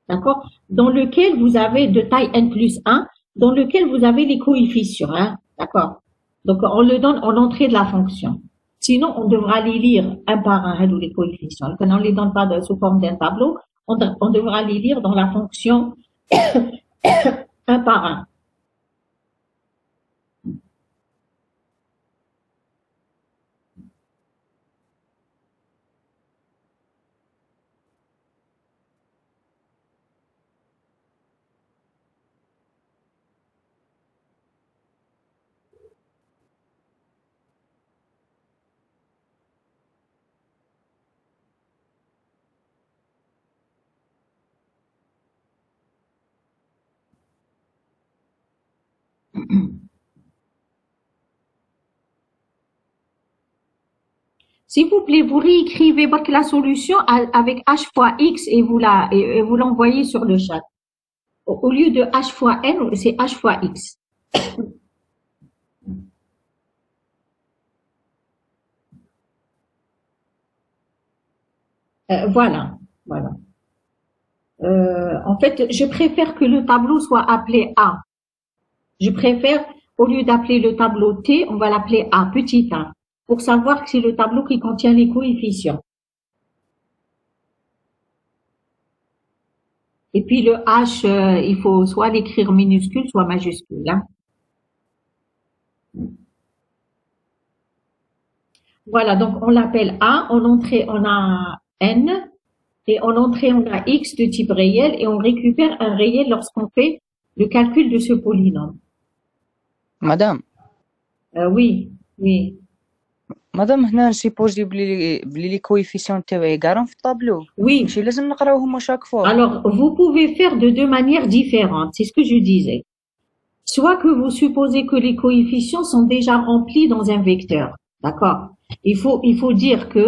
d'accord, dans lequel vous avez de taille N plus 1, dans lequel vous avez les coefficients, hein, d'accord. Donc, on le donne en entrée de la fonction. Sinon, on devra les lire un par un, les coefficients. Quand on les donne pas sous forme d'un tableau, on devra les lire dans la fonction un par un. S'il vous plaît, vous réécrivez la solution avec h fois x et vous l'envoyez sur le chat. Au lieu de h fois n, c'est h fois x. Voilà. En fait, je préfère que le tableau soit appelé A. Je préfère, au lieu d'appeler le tableau T, on va l'appeler A, petit a, pour savoir que c'est le tableau qui contient les coefficients. Et puis le H, il faut soit l'écrire minuscule, soit majuscule. Hein. Voilà, donc on l'appelle A, en entrée on a N, et en entrée on a X de type réel, et on récupère un réel lorsqu'on fait le calcul de ce polynôme. مدام Oui. مدام هنا نسيبوزي بلي لي كويفيسيون تاعي قارن في الطابلو Oui. ماشي لازم نقراوهم chaque fois. Alors, vous pouvez faire de deux manières différentes, c'est ce que je disais. Soit que vous supposez que les coefficients sont déjà remplis dans un vecteur, d'accord? Il faut dire que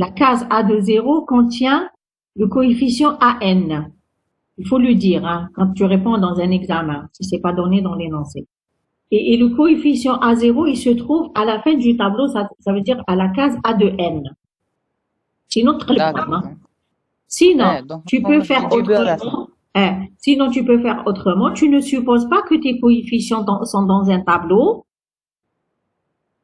la case A de 0 contient le coefficient AN. Il faut le dire, hein, quand tu réponds dans un examen, si c'est pas donné dans l'énoncé. Et le coefficient A0, il se trouve à la fin du tableau, ça veut dire à la case A de N. Sinon, très bien. Sinon, tu peux faire autrement. Sinon, tu peux faire autrement. Tu ne supposes pas que tes coefficients sont dans un tableau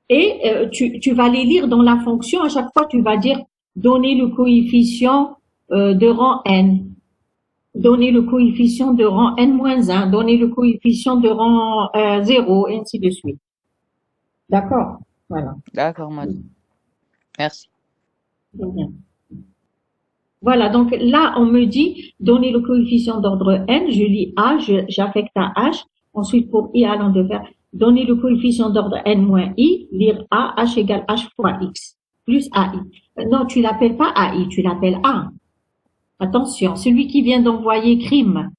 et tu vas les lire dans la fonction. À chaque fois, tu vas dire donner le coefficient de rang n, donner le coefficient de rang n-1, donner le coefficient de rang 0, et ainsi de suite. D'accord? Voilà. D'accord, madame. Merci. Très bien. Voilà, donc là, on me dit, donner le coefficient d'ordre n, je lis A, j'affecte à H, ensuite pour I allant de faire, donner le coefficient d'ordre n moins I, lire A, H égale H fois X, plus AI. Non, tu l'appelles pas AI, tu l'appelles A. Attention, celui qui vient d'envoyer Kérim,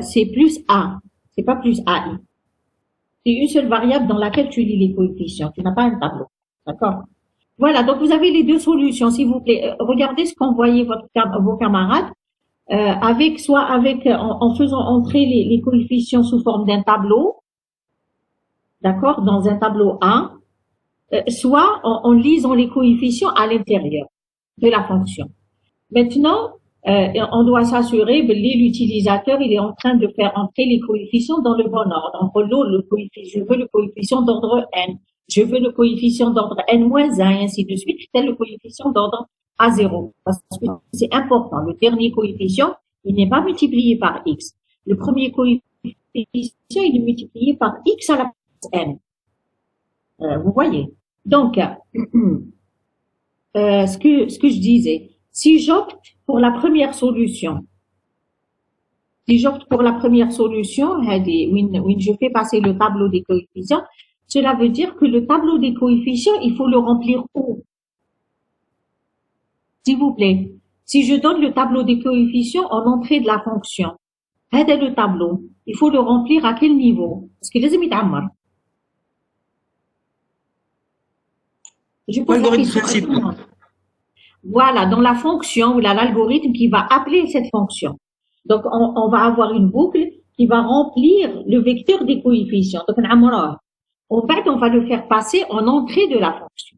c'est plus A, c'est pas plus AI. C'est une seule variable dans laquelle tu lis les coefficients, tu n'as pas un tableau, d'accord? Voilà, donc vous avez les deux solutions, s'il vous plaît. Regardez ce qu'envoyaient vos camarades, en faisant entrer les coefficients sous forme d'un tableau, d'accord, dans un tableau A, soit en lisant les coefficients à l'intérieur de la fonction. Maintenant, on doit s'assurer que l'utilisateur, il est en train de faire entrer les coefficients dans le bon ordre. En gros, je veux le coefficient d'ordre n. Je veux le coefficient d'ordre n-1 et ainsi de suite, c'est le coefficient d'ordre A0. Parce que c'est important. Le dernier coefficient, il n'est pas multiplié par x. Le premier coefficient, il est multiplié par x à la place n. Vous voyez. Donc, ce que je disais, si j'opte pour la première solution, je fais passer le tableau des coefficients, cela veut dire que le tableau des coefficients, il faut le remplir où? S'il vous plaît. Si je donne le tableau des coefficients en entrée de la fonction, c'est le tableau. Il faut le remplir à quel niveau? Parce que les amis je peux faire principal. Voilà, dans la fonction ou l'algorithme qui va appeler cette fonction. Donc, on va avoir une boucle qui va remplir le vecteur des coefficients. Donc, en fait, on va le faire passer en entrée de la fonction.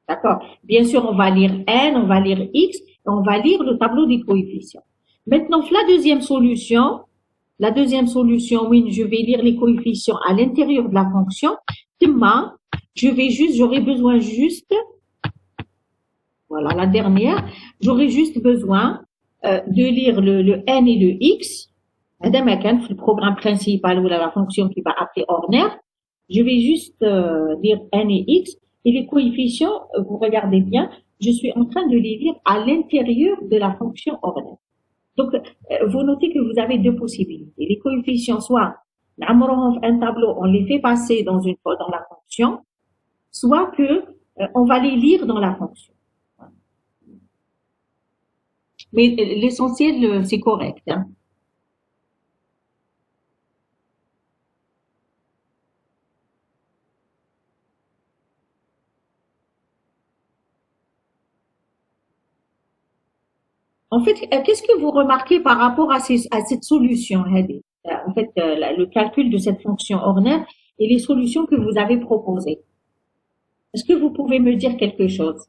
D'accord? Bien sûr, on va lire n, on va lire x, et on va lire le tableau des coefficients. Maintenant, la deuxième solution, La deuxième solution, oui, je vais lire les coefficients à l'intérieur de la fonction. Demain, j'aurai besoin juste, voilà, la dernière, j'aurai juste besoin de lire le n et le x. Le programme principal ou la fonction qui va appeler ornaire. Je vais juste lire n et x. Et les coefficients, vous regardez bien, je suis en train de les lire à l'intérieur de la fonction ornaire. Donc, vous notez que vous avez deux possibilités. Les coefficients, soit un tableau, on les fait passer dans la fonction, soit que on va les lire dans la fonction. Mais l'essentiel, c'est correct. Hein. En fait, qu'est-ce que vous remarquez par rapport à cette solution, Hadi? En fait, le calcul de cette fonction ornaire et les solutions que vous avez proposées. Est-ce que vous pouvez me dire quelque chose?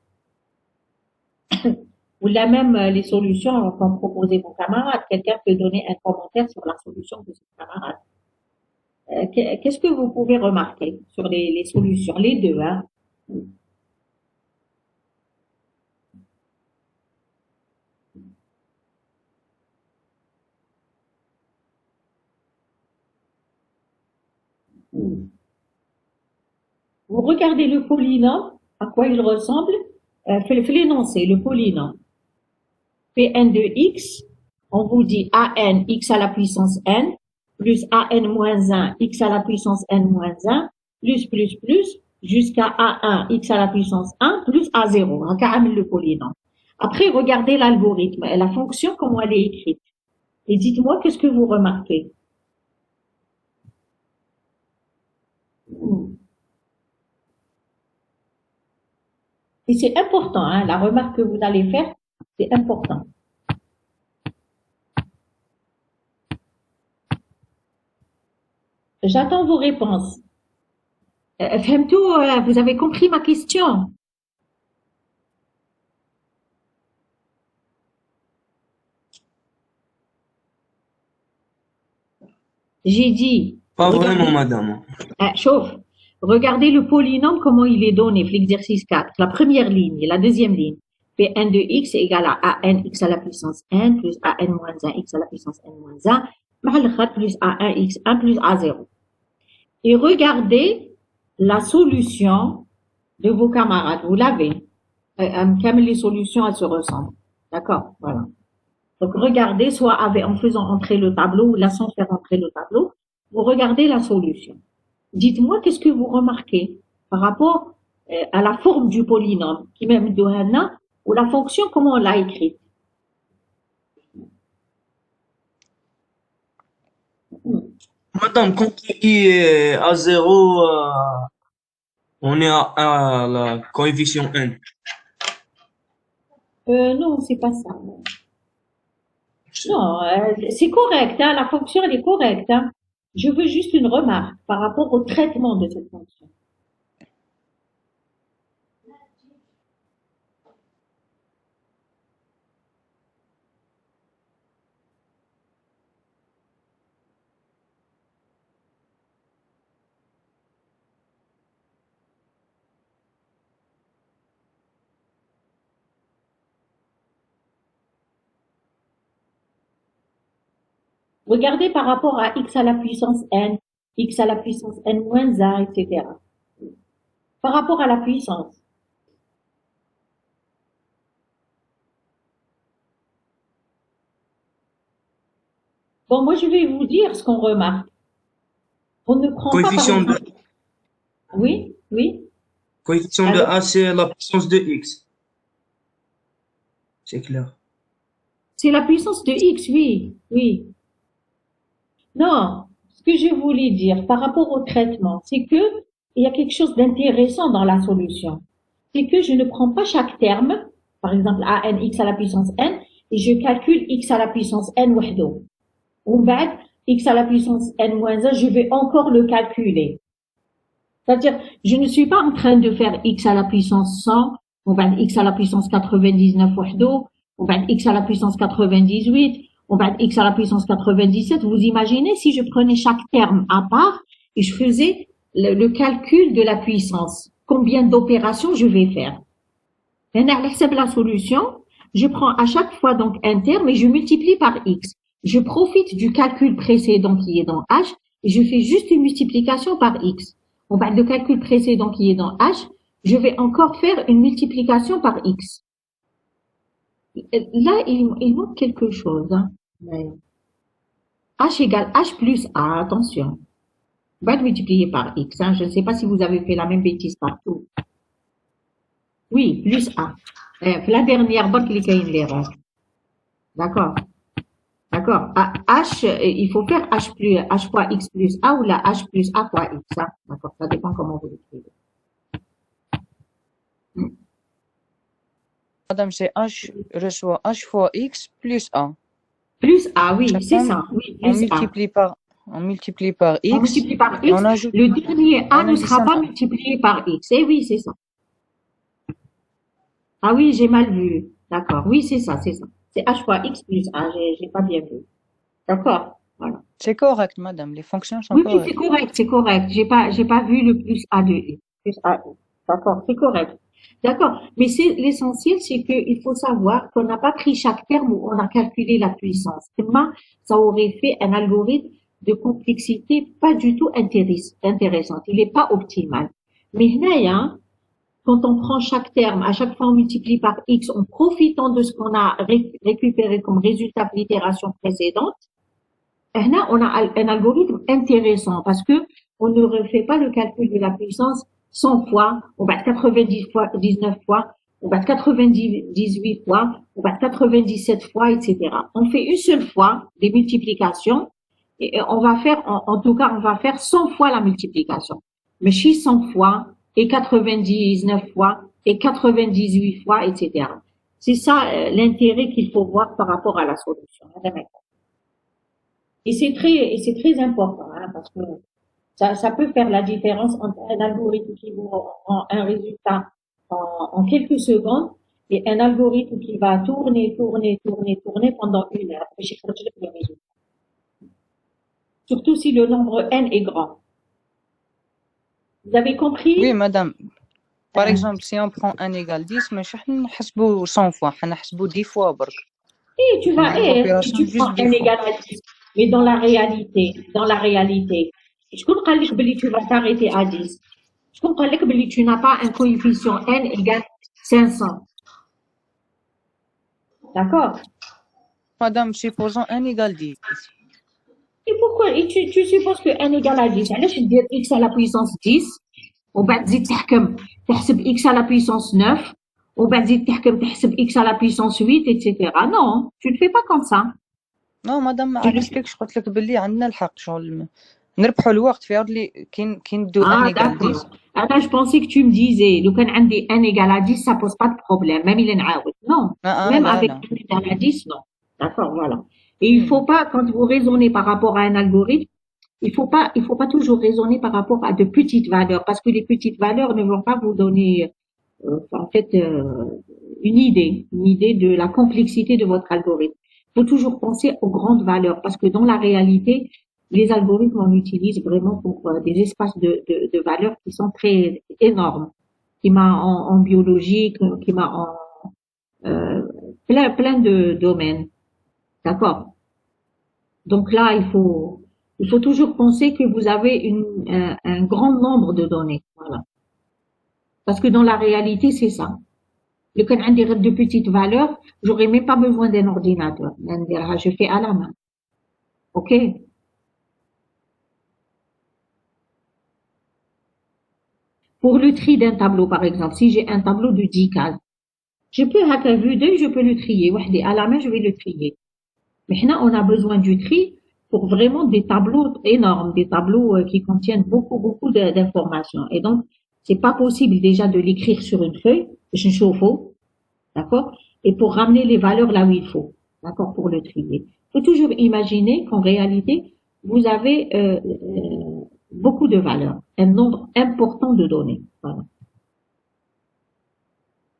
Ou là même les solutions qu'ont proposées vos camarades. Quelqu'un peut donner un commentaire sur la solution de ses camarades. Qu'est-ce que vous pouvez remarquer sur les solutions? Les deux, hein? Vous regardez le polynôme, à quoi il ressemble? Faites l'énoncé, le polynôme. Pn de x, on vous dit an x à la puissance n, plus an moins 1 x à la puissance n moins 1, plus, jusqu'à a1 x à la puissance 1, plus a0, le polynôme. Après, regardez l'algorithme, la fonction, comment elle est écrite. Et dites-moi, qu'est-ce que vous remarquez? Et c'est important, hein, la remarque que vous allez faire, c'est important. J'attends vos réponses. Femtou, vous avez compris ma question? J'ai dit. Pas vraiment, madame. Chauffe. Regardez le polynôme, comment il est donné, l'exercice 4. La première ligne et la deuxième ligne. Pn de x est égal à an x à la puissance n plus an moins 1 x à la puissance n moins 1, plus a1 x1 plus a0. Et regardez la solution de vos camarades. Vous l'avez. Comme les solutions, elles se ressemblent. D'accord? Voilà. Donc, regardez, soit en faisant entrer le tableau ou là sans faire entrer le tableau, vous regardez la solution. Dites-moi, qu'est-ce que vous remarquez par rapport à la forme du polynôme, qui même de Hana, ou la fonction, comment on l'a écrite? Madame, quand i est à 0, on est à la coefficient n. Non, c'est pas ça. Non, c'est correct, hein, la fonction, elle est correcte. Hein. Je veux juste une remarque par rapport au traitement de cette fonction. Regardez par rapport à x à la puissance n, x à la puissance n moins 1, etc. Par rapport à la puissance. Bon, moi, je vais vous dire ce qu'on remarque. On ne prend Coefficient pas... Oui, oui. Coefficient de a, c'est la puissance de x. C'est clair. C'est la puissance de x, oui, oui. Non, ce que je voulais dire par rapport au traitement, c'est que il y a quelque chose d'intéressant dans la solution. C'est que je ne prends pas chaque terme, par exemple an x à la puissance n, et je calcule x à la puissance n wahdo. Ou bien x à la puissance n moins 1, je vais encore le calculer. C'est-à-dire, je ne suis pas en train de faire x à la puissance 100, ou bien x à la puissance 99 wahdo, ou bien x à la puissance 98, on va x à la puissance 97. Vous imaginez si je prenais chaque terme à part et je faisais le calcul de la puissance. Combien d'opérations je vais faire? Maintenant, la solution, je prends à chaque fois donc un terme et je multiplie par x. Je profite du calcul précédent qui est dans h et je fais juste une multiplication par x. On parle de calcul précédent qui est dans h, je vais encore faire une multiplication par x. Là, il manque quelque chose. Hein. H égale h plus a, attention. On va le multiplier par x. Hein. Je ne sais pas si vous avez fait la même bêtise partout. Oui, plus a. La dernière barre qui est l'erreur. D'accord. D'accord. H, il faut faire h fois x plus a ou la h plus a fois x. Hein. D'accord. Ça dépend comment vous l'écrivez. Madame, c'est h reçoit h fois x plus a. Plus a, oui, c'est ça. Oui, plus on multiplie par x. On multiplie par x. Et on ajoute, le dernier a ne sera pas 1. multiplié par x. Eh oui, c'est ça. Ah oui, j'ai mal vu. D'accord. Oui, c'est ça, c'est ça. C'est h fois x plus a. J'ai pas bien vu. D'accord. Voilà. C'est correct, madame. Les fonctions sont Oui, correctes. c'est correct, c'est correct. J'ai pas vu le plus a de x. Plus a. D'accord, c'est correct. D'accord. Mais l'essentiel, c'est qu'il faut savoir qu'on n'a pas pris chaque terme où on a calculé la puissance. Ça aurait fait un algorithme de complexité pas du tout intéressante. Il n'est pas optimal. Mais là, quand on prend chaque terme, à chaque fois on multiplie par x en profitant de ce qu'on a récupéré comme résultat de l'itération précédente, là, on a un algorithme intéressant parce que on ne refait pas le calcul de la puissance 100 fois, on va 90 fois, 19 fois, on va 98 fois, on va 97 fois, etc. On fait une seule fois des multiplications et on va faire, en tout cas, on va faire 100 fois la multiplication. Mais 100 fois et 99 fois et 98 fois, etc. C'est ça l'intérêt qu'il faut voir par rapport à la solution. Et c'est très important, hein, parce que ça peut faire la différence entre un algorithme qui vous rend un résultat en quelques secondes et un algorithme qui va tourner pendant 1 heure. Surtout si le nombre n est grand. Vous avez compris? Oui, madame. Par exemple, si on prend n égale 10, mais on نحسبو 100 fois, on نحسبو 10 fois برك. Et tu prends n égale à 10. Mais dans la réalité, je comprends que tu vas t'arrêter à 10. Je comprends que tu n'as pas un coefficient n égale 500. D'accord? Madame, supposons n égale 10. Et pourquoi? Et tu supposes que n égale à 10. Alors, je dis x à la puissance 10. وبعد تزيد تحسب x à la puissance 9. وبعد تزيد تحسب x à la puissance 8, etc. Non, tu ne fais pas comme ça. Non, madame, ما عرفتلكش قلت لك باللي عندنا الحق شغل نربحوا الوقت في اللي كي ندو n égale 10. Attends, je pensais que tu me disais, لو كان عندي n égale à 10, ça pose pas de problème, même il est نعاود. Non, même avec n égale à 10, non. D'accord, voilà. Et il faut pas, quand vous raisonnez par rapport à un algorithme, il faut pas toujours raisonner par rapport à de petites valeurs, parce que les petites valeurs ne vont pas vous donner, en fait, une idée de la complexité de votre algorithme. Il faut toujours penser aux grandes valeurs, parce que dans la réalité, les algorithmes, on utilise vraiment pour des espaces de valeurs qui sont très énormes, qui m'a en biologie, qui m'a en plein de domaines. D'accord? Donc là, il faut toujours penser que vous avez un grand nombre de données. Voilà. Parce que dans la réalité, c'est ça. Le cas de petites valeurs, j'aurais même pas besoin d'un ordinateur. Je fais à la main. OK? Pour le tri d'un tableau, par exemple, si j'ai un tableau de 10 cases, je peux, à vue d'œil, je peux le trier. À la main, je vais le trier. Maintenant, on a besoin du tri pour vraiment des tableaux énormes, des tableaux qui contiennent beaucoup d'informations. Et donc, c'est pas possible déjà de l'écrire sur une feuille, je chauffe, d'accord? Et pour ramener les valeurs là où il faut, d'accord, pour le trier. Il faut toujours imaginer qu'en réalité, vous avez beaucoup de valeurs, un nombre important de données. Voilà.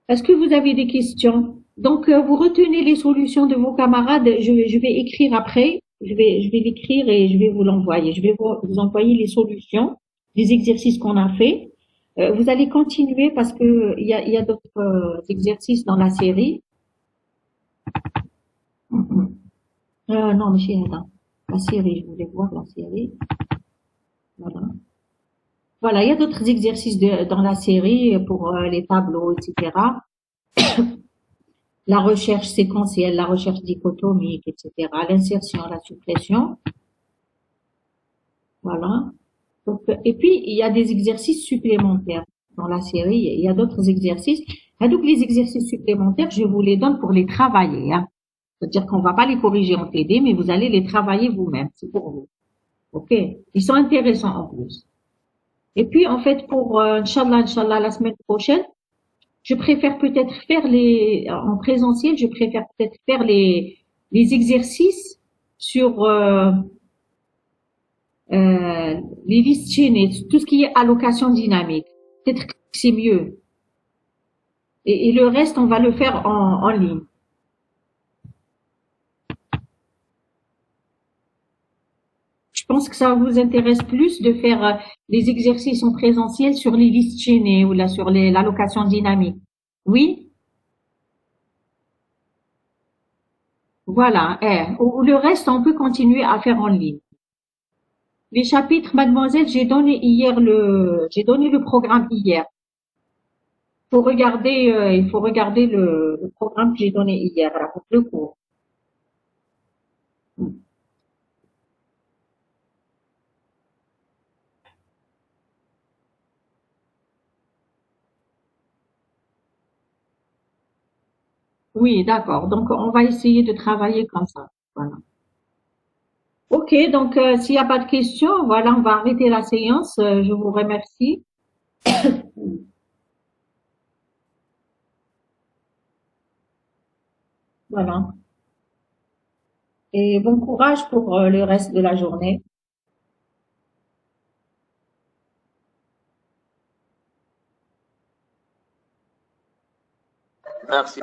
Est-ce que vous avez des questions Donc, vous retenez les solutions de vos camarades. Je vais écrire après. Je vais l'écrire et je vais vous l'envoyer. Je vais vous envoyer les solutions des exercices qu'on a fait. Vous allez continuer parce que il y a d'autres exercices dans la série. Non, mais la série, je voulais voir la série. Voilà. Voilà, il y a d'autres exercices dans la série pour les tableaux, etc. La recherche séquentielle, la recherche dichotomique, etc. L'insertion, la suppression. Voilà. Donc, et puis, il y a des exercices supplémentaires dans la série. Il y a d'autres exercices. Et donc, les exercices supplémentaires, je vous les donne pour les travailler. Hein. C'est-à-dire qu'on va pas les corriger en TD, mais vous allez les travailler vous-même. C'est pour vous. OK? Ils sont intéressants en plus. Et puis, en fait, pour Inch'Allah, la semaine prochaine, je préfère peut-être faire en présentiel, je préfère peut-être faire les exercices sur les listes chaînées, tout ce qui est allocation dynamique. Peut-être que c'est mieux. Et le reste, on va le faire en ligne. Je pense que ça vous intéresse plus de faire les exercices en présentiel sur les listes chaînées ou là sur l'allocation dynamique. Oui? Voilà. Ou le reste, on peut continuer à faire en ligne. Les chapitres, mademoiselle, j'ai donné le programme hier. Il faut regarder le programme que j'ai donné hier, là, pour le cours. Oui, d'accord. Donc, on va essayer de travailler comme ça. Voilà. Ok, donc s'il n'y a pas de questions, voilà, on va arrêter la séance. Je vous remercie. Voilà. Et bon courage pour le reste de la journée. Merci.